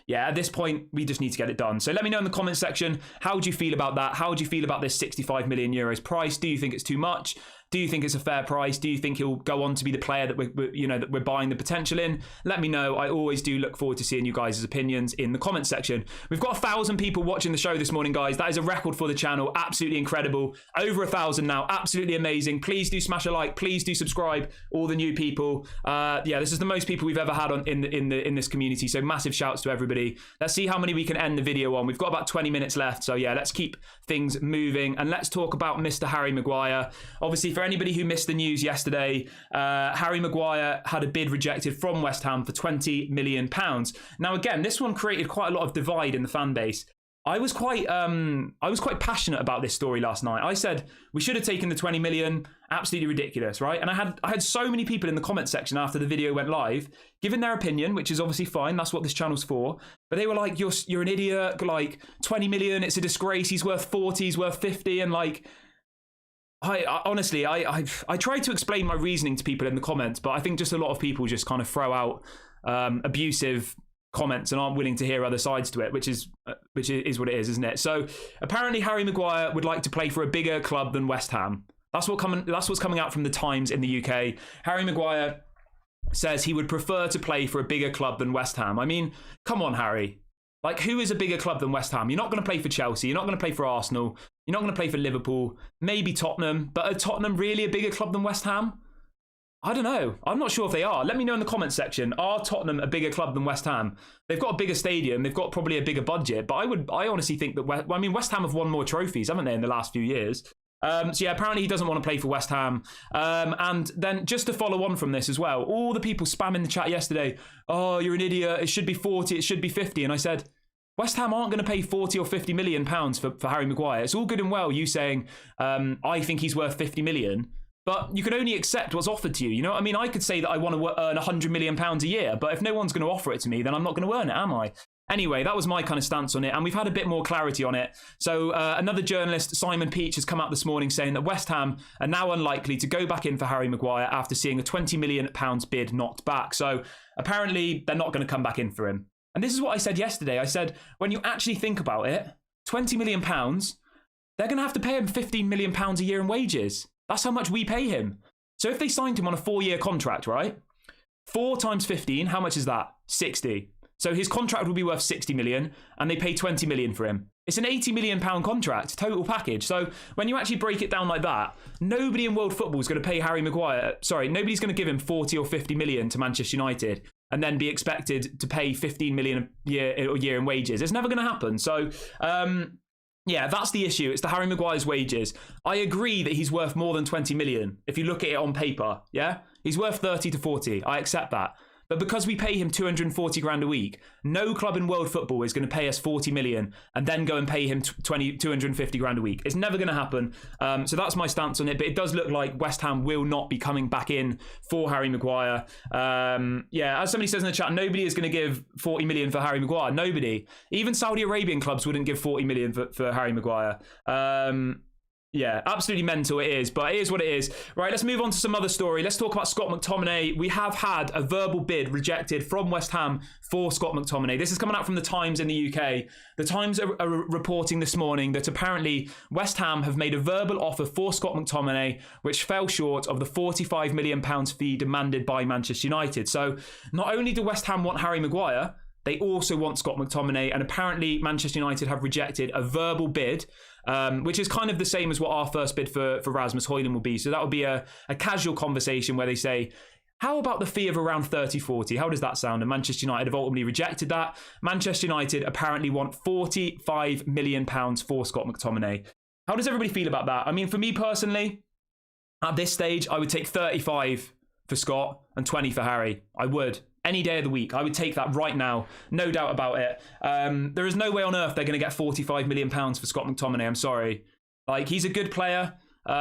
yeah, at this point, we just need to get it done. So let me know in the comment section, how do you feel about that? How do you feel about this 65 million euros price? Do you think it's too much? Do you think it's a fair price? Do you think he'll go on to be the player that we're buying the potential in? Let me know. I always do look forward to seeing you guys' opinions in the comment section. We've got 1,000 people watching the show this morning, guys. That is a record for the channel. Absolutely incredible. Over 1,000 now. Absolutely amazing. Please do smash a like. Please do subscribe. All the new people. Yeah, this is the most people we've ever had in this community. So massive shouts to everybody. Let's see how many we can end the video on. We've got about 20 minutes left. So yeah, let's keep things moving and let's talk about Mr. Harry Maguire. Obviously, for anybody who missed the news yesterday, Harry Maguire had a bid rejected from West Ham for £20 million. Now, again, this one created quite a lot of divide in the fan base. I was quite passionate about this story last night. I said we should have taken the 20 million, absolutely ridiculous, right? And I had so many people in the comment section after the video went live giving their opinion, which is obviously fine. That's what this channel's for. But they were like, you're an idiot. Like 20 million, it's a disgrace. He's worth 40, he's worth 50, and like. I honestly, I tried to explain my reasoning to people in the comments, but I think just a lot of people just kind of throw out abusive comments and aren't willing to hear other sides to it, which is what it is, isn't it? So apparently Harry Maguire would like to play for a bigger club than West Ham. That's what's coming out from the Times in the UK. Harry Maguire says he would prefer to play for a bigger club than West Ham. I mean, come on, Harry. Like, who is a bigger club than West Ham? You're not going to play for Chelsea. You're not going to play for Arsenal. You're not going to play for Liverpool. Maybe Tottenham. But are Tottenham really a bigger club than West Ham? I don't know. I'm not sure if they are. Let me know in the comments section. Are Tottenham a bigger club than West Ham? They've got a bigger stadium. They've got probably a bigger budget. But I honestly think that West Ham have won more trophies, haven't they, in the last few years? So yeah, apparently he doesn't want to play for West Ham. And then just to follow on from this as well, all the people spamming the chat yesterday, oh, you're an idiot. It should be 40. It should be 50. And I said, West Ham aren't going to pay 40 or 50 million pounds for Harry Maguire. It's all good and well you saying, I think he's worth 50 million. But you can only accept what's offered to you. You know what I mean? I could say that I want to earn 100 million pounds a year, but if no one's going to offer it to me, then I'm not going to earn it, am I? Anyway, that was my kind of stance on it, and we've had a bit more clarity on it. So another journalist, Simon Peach, has come out this morning saying that West Ham are now unlikely to go back in for Harry Maguire after seeing a £20 million bid knocked back. So apparently they're not going to come back in for him. And this is what I said yesterday. I said, when you actually think about it, £20 million, they're going to have to pay him £15 million a year in wages. That's how much we pay him. So if they signed him on a 4-year contract, right? 4 times 15, how much is that? 60. So his contract will be worth 60 million and they pay 20 million for him. It's an 80 million pound contract, total package. So when you actually break it down like that, nobody in world football is going to pay Harry Maguire. Sorry, nobody's going to give him 40 or 50 million to Manchester United and then be expected to pay 15 million a year in wages. It's never going to happen. So, yeah, that's the issue. It's the Harry Maguire's wages. I agree that he's worth more than 20 million. If you look at it on paper, yeah, he's worth 30 to 40. I accept that. But because we pay him 240 grand a week, no club in world football is going to pay us 40 million and then go and pay him 250 grand a week. It's never going to happen. So that's my stance on it. But it does look like West Ham will not be coming back in for Harry Maguire. Yeah, as somebody says in the chat, nobody is going to give 40 million for Harry Maguire. Nobody. Even Saudi Arabian clubs wouldn't give 40 million for Harry Maguire. Yeah, absolutely mental it is, but it is what it is. Right, let's move on to some other story. Let's talk about Scott McTominay. We have had a verbal bid rejected from West Ham for Scott McTominay. This is coming out from the Times in the UK. The Times are reporting this morning that apparently West Ham have made a verbal offer for Scott McTominay, which fell short of the £45 million fee demanded by Manchester United. So not only do West Ham want Harry Maguire, they also want Scott McTominay, and apparently Manchester United have rejected a verbal bid, which is kind of the same as what our first bid for Rasmus Hojlund will be. So that would be a casual conversation where they say, how about the fee of around 30-40? How does that sound? And Manchester United have ultimately rejected that. Manchester United apparently want £45 million for Scott McTominay. How does everybody feel about that? I mean, for me personally, at this stage, I would take 35 for Scott and 20 for Harry. I would. Any day of the week. I would take that right now. No doubt about it. There is no way on earth they're going to get £45 million for Scott McTominay. I'm sorry. Like, he's a good player.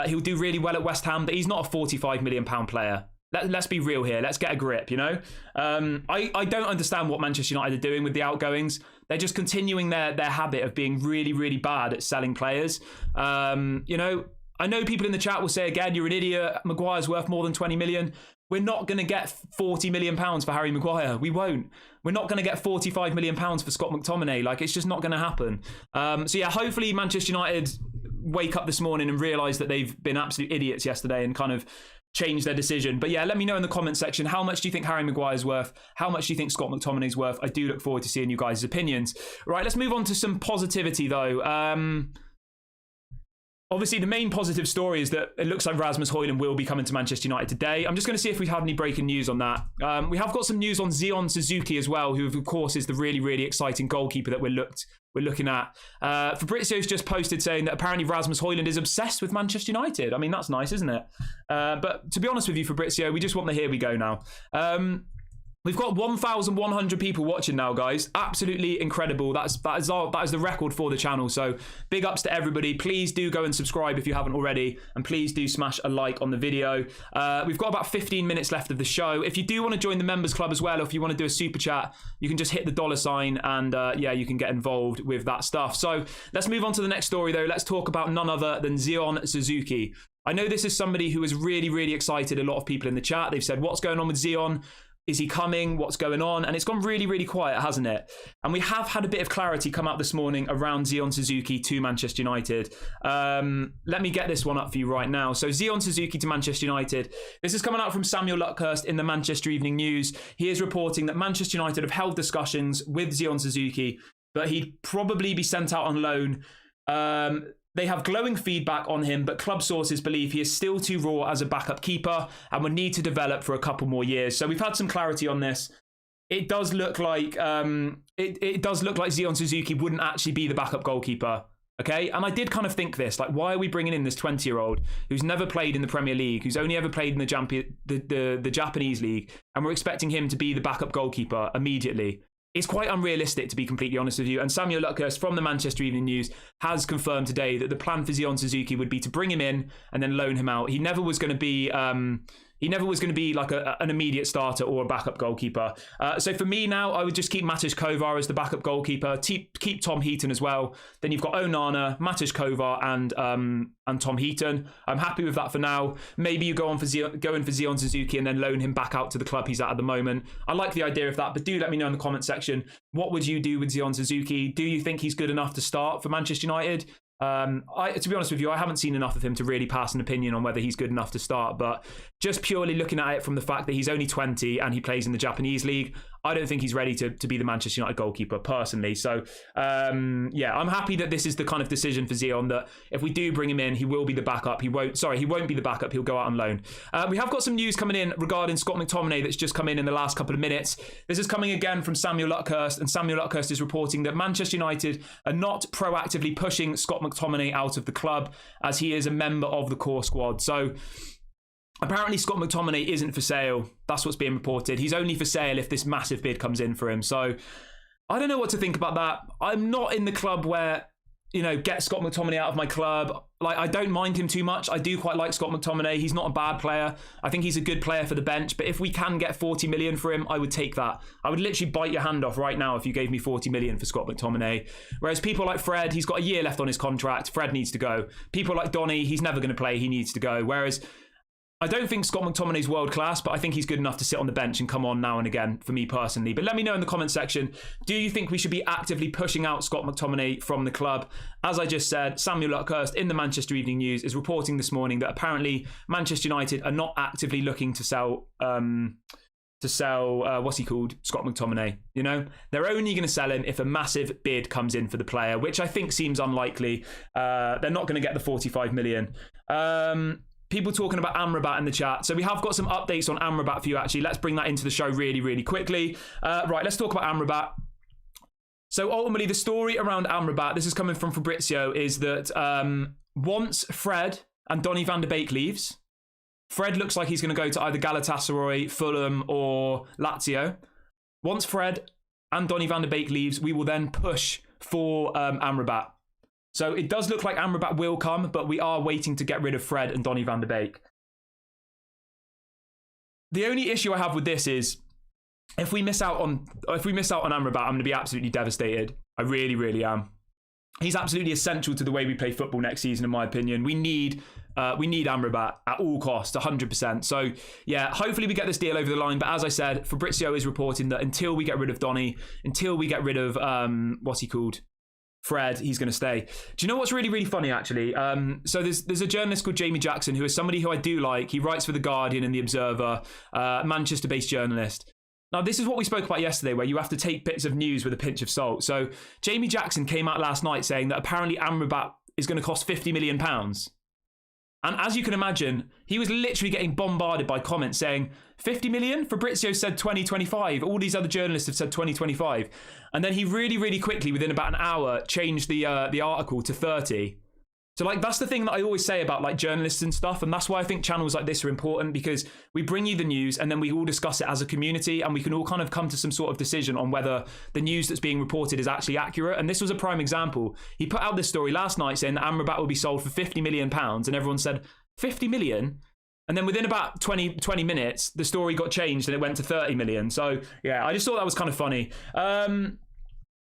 He'll do really well at West Ham, but he's not a £45 million player. Let's be real here. Let's get a grip, you know? I don't understand what Manchester United are doing with the outgoings. They're just continuing their habit of being really, really bad at selling players. You know, I know people in the chat will say, again, you're an idiot. Maguire's worth more than 20 million. We're not going to get £40 million for Harry Maguire. We won't. We're not going to get £45 million for Scott McTominay. Like, it's just not going to happen. So yeah, hopefully Manchester United wake up this morning and realise that they've been absolute idiots yesterday and kind of change their decision. But yeah, let me know in the comment section, how much do you think Harry Maguire's worth? How much do you think Scott McTominay's worth? I do look forward to seeing you guys' opinions. Right, let's move on to some positivity though. Obviously, the main positive story is that it looks like Rasmus Hojlund will be coming to Manchester United today. I'm just going to see if we've had any breaking news on that. We have got some news on Zion Suzuki as well, who of course is the really, really exciting goalkeeper that we're looking at. Fabrizio's just posted saying that apparently Rasmus Hojlund is obsessed with Manchester United. I mean, that's nice, isn't it? But to be honest with you, Fabrizio, we just want the here we go now. We've got 1,100 people watching now, guys. Absolutely incredible. That is the record for the channel. So big ups to everybody. Please do go and subscribe if you haven't already, and please do smash a like on the video. We've got about 15 minutes left of the show. If you do want to join the members club as well, or if you want to do a super chat, you can just hit the $ and yeah, you can get involved with that stuff. So let's move on to the next story though. Let's talk about none other than Zion Suzuki. I know this is somebody who is really, really excited. A lot of people in the chat, they've said, what's going on with Zion? Is he coming? What's going on? And it's gone really, really quiet, hasn't it? And we have had a bit of clarity come out this morning around Zion Suzuki to Manchester United. Let me get this one up for you right now. So Zion Suzuki to Manchester United. This is coming out from Samuel Luckhurst in the Manchester Evening News. He is reporting that Manchester United have held discussions with Zion Suzuki, but he'd probably be sent out on loan. They have glowing feedback on him, but club sources believe he is still too raw as a backup keeper and would need to develop for a couple more years. So we've had some clarity on this. It does look like it does look like Zion Suzuki wouldn't actually be the backup goalkeeper. Okay, and I did kind of think this, like, why are we bringing in this 20-year-old who's never played in the Premier League, who's only ever played in the Japanese league, and we're expecting him to be the backup goalkeeper immediately? It's quite unrealistic, to be completely honest with you. And Samuel Luckhurst from the Manchester Evening News has confirmed today that the plan for Zion Suzuki would be to bring him in and then loan him out. He never was going to be like an immediate starter or a backup goalkeeper. So for me now, I would just keep Matěj Kovar as the backup goalkeeper. Keep Tom Heaton as well. Then you've got Onana, Matěj Kovar, and Tom Heaton. I'm happy with that for now. Maybe you go in for Zion Suzuki and then loan him back out to the club he's at the moment. I like the idea of that, but do let me know in the comment section. What would you do with Zion Suzuki? Do you think he's good enough to start for Manchester United? To be honest with you, I haven't seen enough of him to really pass an opinion on whether he's good enough to start, but just purely looking at it from the fact that he's only 20 and he plays in the Japanese league, I don't think he's ready to be the Manchester United goalkeeper personally. So yeah, I'm happy that this is the kind of decision for Zion, that if we do bring him in, he will be the backup. He won't be the backup. He'll go out on loan. We have got some news coming in regarding Scott McTominay that's just come in the last couple of minutes. This is coming again from Samuel Luckhurst, and Samuel Luckhurst is reporting that Manchester United are not proactively pushing Scott McTominay out of the club as he is a member of the core squad. So apparently Scott McTominay isn't for sale. That's what's being reported. He's only for sale if this massive bid comes in for him. So I don't know what to think about that. I'm not in the club where, you know, get Scott McTominay out of my club. Like, I don't mind him too much. I do quite like Scott McTominay. He's not a bad player. I think he's a good player for the bench. But if we can get 40 million for him, I would take that. I would literally bite your hand off right now if you gave me 40 million for Scott McTominay. Whereas people like Fred, he's got a year left on his contract. Fred needs to go. People like Donnie, he's never going to play. He needs to go. Whereas I don't think Scott McTominay's world class, but I think he's good enough to sit on the bench and come on now and again for me personally. But let me know in the comment section, do you think we should be actively pushing out Scott McTominay from the club? As I just said, Samuel Luckhurst in the Manchester Evening News is reporting this morning that apparently Manchester United are not actively looking to sell Scott McTominay. You know, they're only going to sell him if a massive bid comes in for the player, which I think seems unlikely. They're not going to get the 45 million. People talking about Amrabat in the chat. So we have got some updates on Amrabat for you, actually. Let's bring that into the show really, really quickly. Right, let's talk about Amrabat. So ultimately, the story around Amrabat, this is coming from Fabrizio, is that once Fred and Donny van de Beek leaves, Fred looks like he's going to go to either Galatasaray, Fulham, or Lazio. Once Fred and Donny van de Beek leaves, we will then push for Amrabat. So it does look like Amrabat will come, but we are waiting to get rid of Fred and Donny van de Beek. The only issue I have with this is if we miss out on Amrabat, I'm going to be absolutely devastated. I really, really am. He's absolutely essential to the way we play football next season, in my opinion. We need Amrabat at all costs, 100%. So yeah, hopefully we get this deal over the line. But as I said, Fabrizio is reporting that until we get rid of Donny, until we get rid of Fred, he's going to stay. Do you know what's really, really funny, actually? So there's a journalist called Jamie Jackson, who is somebody who I do like. He writes for The Guardian and The Observer, Manchester-based journalist. Now, this is what we spoke about yesterday, where you have to take bits of news with a pinch of salt. So Jamie Jackson came out last night saying that apparently Amrabat is going to cost £50 million. And as you can imagine, he was literally getting bombarded by comments saying, 50 million? Fabrizio said 2025. All these other journalists have said 2025. And then he really, really quickly, within about an hour, changed the article to 30. So like that's the thing that I always say about like journalists and stuff, and that's why I think channels like this are important, because we bring you the news and then we all discuss it as a community, and we can all kind of come to some sort of decision on whether the news that's being reported is actually accurate. And this was a prime example. He put out this story last night saying that Amrabat will be sold for £50 million, and everyone said 50 million. And then within about 20 minutes, the story got changed and it went to 30 million. So yeah, I just thought that was kind of funny.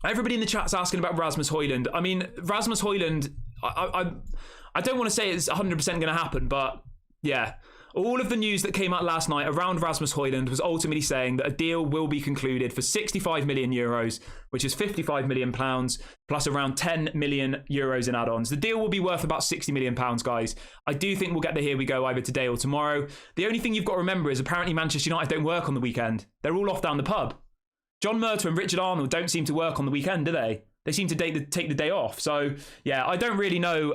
Everybody in the chat's asking about Rasmus Hojlund. I mean, Rasmus Hojlund, I don't want to say it's 100% going to happen, but yeah. All of the news that came out last night around Rasmus Hojlund was ultimately saying that a deal will be concluded for 65 million euros, which is 55 million pounds, plus around 10 million euros in add-ons. The deal will be worth about 60 million pounds, guys. I do think we'll get the here we go either today or tomorrow. The only thing you've got to remember is apparently Manchester United don't work on the weekend. They're all off down the pub. John Murtough and Richard Arnold don't seem to work on the weekend, do they? They seem to take the day off. So, yeah, I don't really know.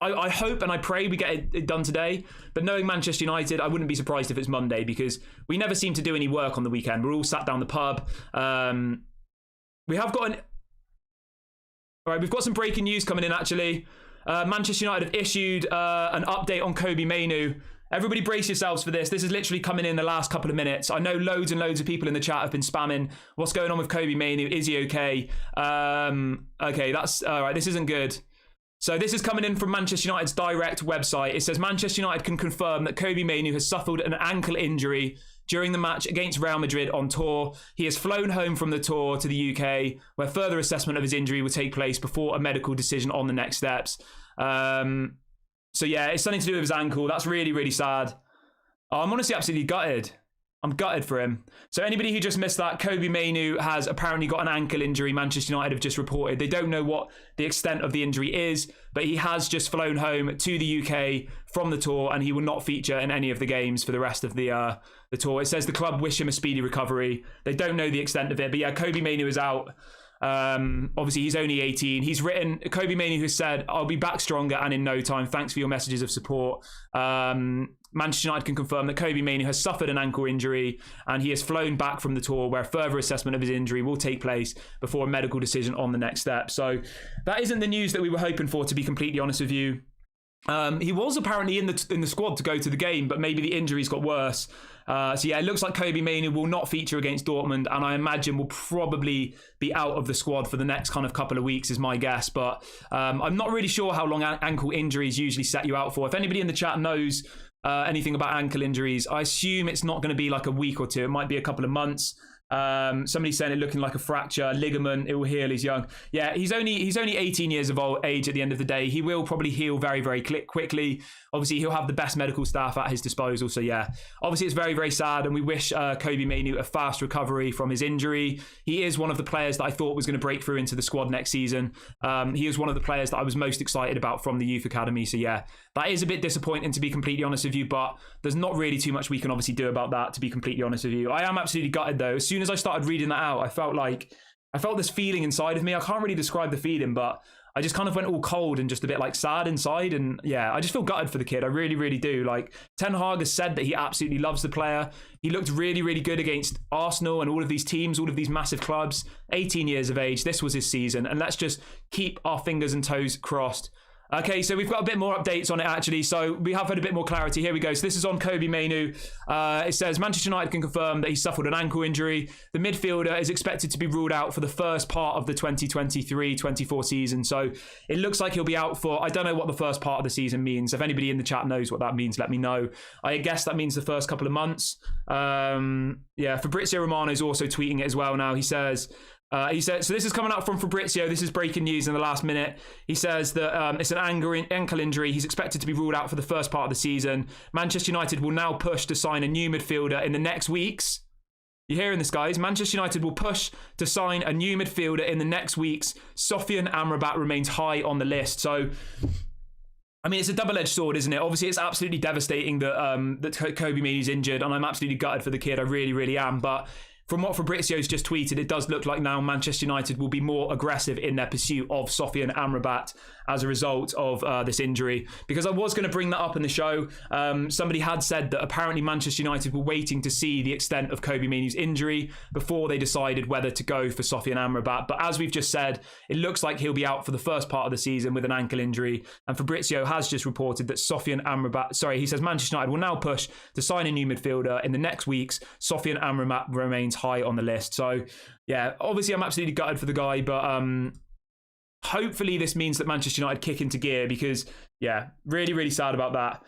I hope and I pray we get it done today. But knowing Manchester United, I wouldn't be surprised if it's Monday, because we never seem to do any work on the weekend. We're all sat down the pub. We have got All right, we've got some breaking news coming in, actually. Manchester United have issued an update on Kobbie Mainoo. Everybody brace yourselves for this. This is literally coming in the last couple of minutes. I know loads and loads of people in the chat have been spamming. What's going on with Kobbie Mainoo? Is he okay? Okay, that's all right. This isn't good. So this is coming in from Manchester United's direct website. It says Manchester United can confirm that Kobbie Mainoo has suffered an ankle injury during the match against Real Madrid on tour. He has flown home from the tour to the UK, where further assessment of his injury will take place before a medical decision on the next steps. So yeah, it's something to do with his ankle. That's really, really sad. I'm honestly absolutely gutted. I'm gutted for him. So anybody who just missed that, Kobbie Mainoo has apparently got an ankle injury. Manchester United have just reported. They don't know what the extent of the injury is, but he has just flown home to the UK from the tour, and he will not feature in any of the games for the rest of the tour. It says the club wish him a speedy recovery. They don't know the extent of it, but yeah, Kobbie Mainoo is out. Obviously he's only 18. He's written, Kobbie Mainoo has said, I'll be back stronger and in no time. Thanks for your messages of support. Manchester United can confirm that Kobbie Mainoo has suffered an ankle injury and he has flown back from the tour, where further assessment of his injury will take place before a medical decision on the next step. So that isn't the news that we were hoping for, to be completely honest with you. He was apparently in the squad to go to the game, but maybe the injuries got worse. So yeah, it looks like Kobbie Mainoo will not feature against Dortmund, and I imagine will probably be out of the squad for the next kind of couple of weeks is my guess. But I'm not really sure how long ankle injuries usually set you out for. If anybody in the chat knows anything about ankle injuries, I assume it's not going to be like a week or two. It might be a couple of months. Somebody's saying it looking like a fracture, ligament, it will heal, he's young. Yeah, he's only 18 years of age at the end of the day. He will probably heal very, very quickly. Obviously, he'll have the best medical staff at his disposal. So yeah, obviously it's very, very sad, and we wish Kobbie Mainoo a fast recovery from his injury. He is one of the players that I thought was going to break through into the squad next season. He is one of the players that I was most excited about from the youth academy. So yeah, that is a bit disappointing, to be completely honest with you, but there's not really too much we can obviously do about that, to be completely honest with you. I am absolutely gutted though. As soon as I started reading that out, I felt this feeling inside of me. I can't really describe the feeling, but I just kind of went all cold and just a bit like sad inside. And yeah, I just feel gutted for the kid. I really, really do. Like, Ten Hag has said that he absolutely loves the player. He looked really, really good against Arsenal and all of these teams, all of these massive clubs. 18 years of age. This was his season. And let's just keep our fingers and toes crossed. Okay, so we've got a bit more updates on it, actually. So we have had a bit more clarity. Here we go. So this is on Kobbie Mainoo. It says Manchester United can confirm that he suffered an ankle injury. The midfielder is expected to be ruled out for the first part of the 2023-24 season. So it looks like he'll be out for, I don't know what the first part of the season means. If anybody in the chat knows what that means, let me know. I guess that means the first couple of months. Yeah, Fabrizio Romano is also tweeting it as well now. He said, so this is coming up from Fabrizio. This is breaking news in the last minute. He says that it's an ankle injury. He's expected to be ruled out for the first part of the season. Manchester United will now push to sign a new midfielder in the next weeks. You're hearing this, guys? Manchester United will push to sign a new midfielder in the next weeks. Sofyan Amrabat remains high on the list. So, I mean, it's a double-edged sword, isn't it? Obviously, it's absolutely devastating that Kobbie Mainoo's injured, and I'm absolutely gutted for the kid. I really, really am. But from what Fabrizio's just tweeted, it does look like now Manchester United will be more aggressive in their pursuit of Sofyan Amrabat as a result of this injury. Because I was going to bring that up in the show. Somebody had said that apparently Manchester United were waiting to see the extent of Kobbie Mainoo's injury before they decided whether to go for Sofyan Amrabat. But as we've just said, it looks like he'll be out for the first part of the season with an ankle injury. And Fabrizio has just reported that Sofyan Amrabat, he says Manchester United will now push to sign a new midfielder. In the next weeks, Sofyan Amrabat remains high on the list. So yeah, obviously I'm absolutely gutted for the guy, but hopefully this means that Manchester United kick into gear, because yeah, really, really sad about that.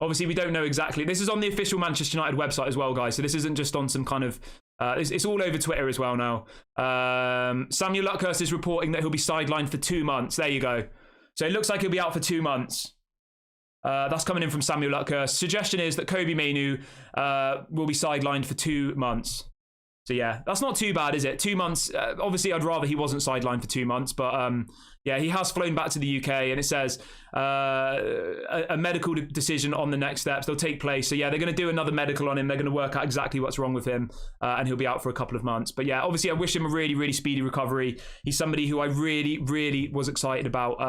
Obviously, we don't know exactly. This is on the official Manchester United website as well, guys. So this isn't just on some kind of... it's all over Twitter as well now. Samuel Luckhurst is reporting that he'll be sidelined for 2 months. There you go. So it looks like he'll be out for 2 months. That's coming in from Samuel Luckhurst. Suggestion is that Kobbie Mainoo will be sidelined for 2 months. So yeah, that's not too bad, is it? 2 months. Obviously, I'd rather he wasn't sidelined for 2 months, but yeah, he has flown back to the UK, and it says a medical decision on the next steps. They'll take place. So yeah, they're going to do another medical on him. They're going to work out exactly what's wrong with him, and he'll be out for a couple of months. But yeah, obviously, I wish him a really, really speedy recovery. He's somebody who I really, really was excited about.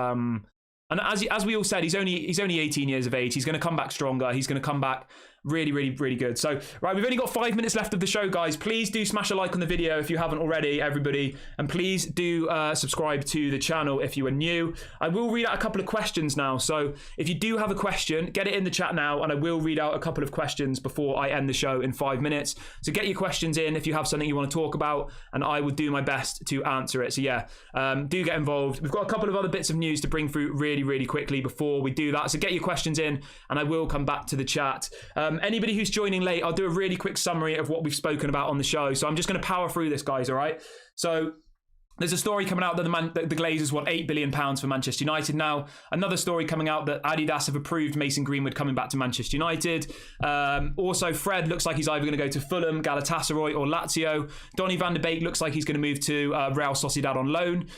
And as we all said, he's only 18 years of age. He's going to come back stronger. He's going to come back really, really, really good. So, right, we've only got 5 minutes left of the show, guys. Please do smash a like on the video if you haven't already, everybody. And please do subscribe to the channel if you are new. I will read out a couple of questions now. So if you do have a question, get it in the chat now, and I will read out a couple of questions before I end the show in 5 minutes. So get your questions in if you have something you want to talk about, and I will do my best to answer it. So yeah, do get involved. We've got a couple of other bits of news to bring through really, really quickly before we do that. So get your questions in, and I will come back to the chat. Anybody who's joining late, I'll do a really quick summary of what we've spoken about on the show. So I'm just going to power through this, guys, all right? So there's a story coming out that the Glazers want £8 billion for Manchester United now. Another story coming out that Adidas have approved Mason Greenwood coming back to Manchester United. Also, Fred looks like he's either going to go to Fulham, Galatasaray or Lazio. Donnie van de Beek looks like he's going to move to Real Sociedad on loan.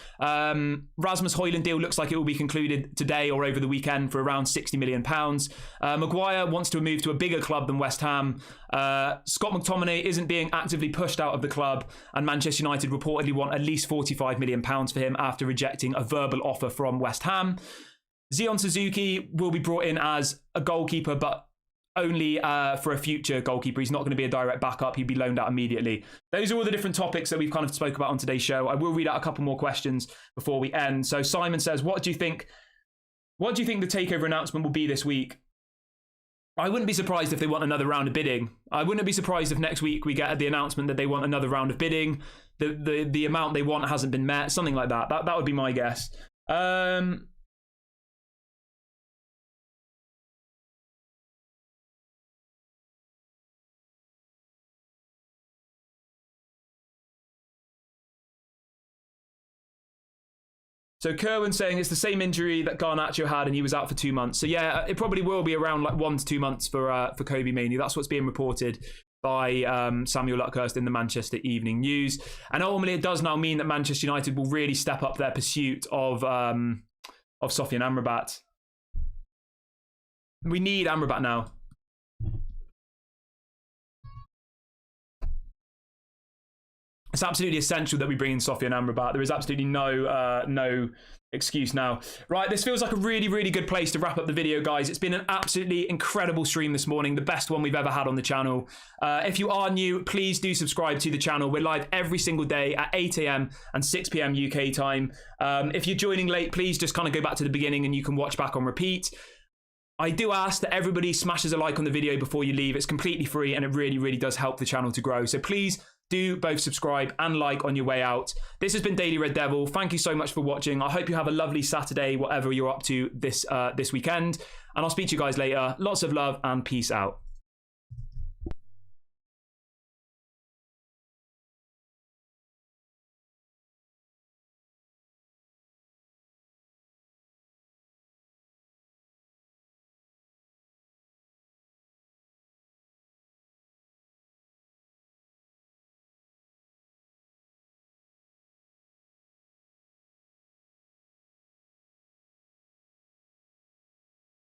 Rasmus Hojlund deal looks like it will be concluded today or over the weekend for around £60 million. Maguire wants to move to a bigger club than West Ham. Scott McTominay isn't being actively pushed out of the club, and Manchester United reportedly want at least £45 million for him after rejecting a verbal offer from West Ham. Zion Suzuki will be brought in as a goalkeeper, but only for a future goalkeeper. He's not going to be a direct backup. He'd be loaned out immediately. Those are all the different topics that we've kind of spoke about on today's show. I will read out a couple more questions before we end. So Simon says, what do you think the takeover announcement will be this week? I wouldn't be surprised if they want another round of bidding. I wouldn't be surprised if next week we get the announcement that they want another round of bidding. The amount they want hasn't been met, something like that. That would be my guess. So Kerwin saying it's the same injury that Garnacho had and he was out for 2 months. So yeah, it probably will be around like 1 to 2 months for Kobbie Mainoo. That's what's being reported by Samuel Luckhurst in the Manchester Evening News. And ultimately it does now mean that Manchester United will really step up their pursuit of Sofyan Amrabat. We need Amrabat now. It's absolutely essential that we bring in Sofyan Amrabat. There is absolutely no excuse now. Right, this feels like a really, really good place to wrap up the video, guys. It's been an absolutely incredible stream this morning, the best one we've ever had on the channel. If you are new, please do subscribe to the channel. We're live every single day at 8 AM and 6 PM UK time. If you're joining late, please just kind of go back to the beginning and you can watch back on repeat. I do ask that everybody smashes a like on the video before you leave. It's completely free and it really, really does help the channel to grow. So please do both subscribe and like on your way out. This has been Daily Red Devil. Thank you so much for watching. I hope you have a lovely Saturday, whatever you're up to this weekend. And I'll speak to you guys later. Lots of love and peace out.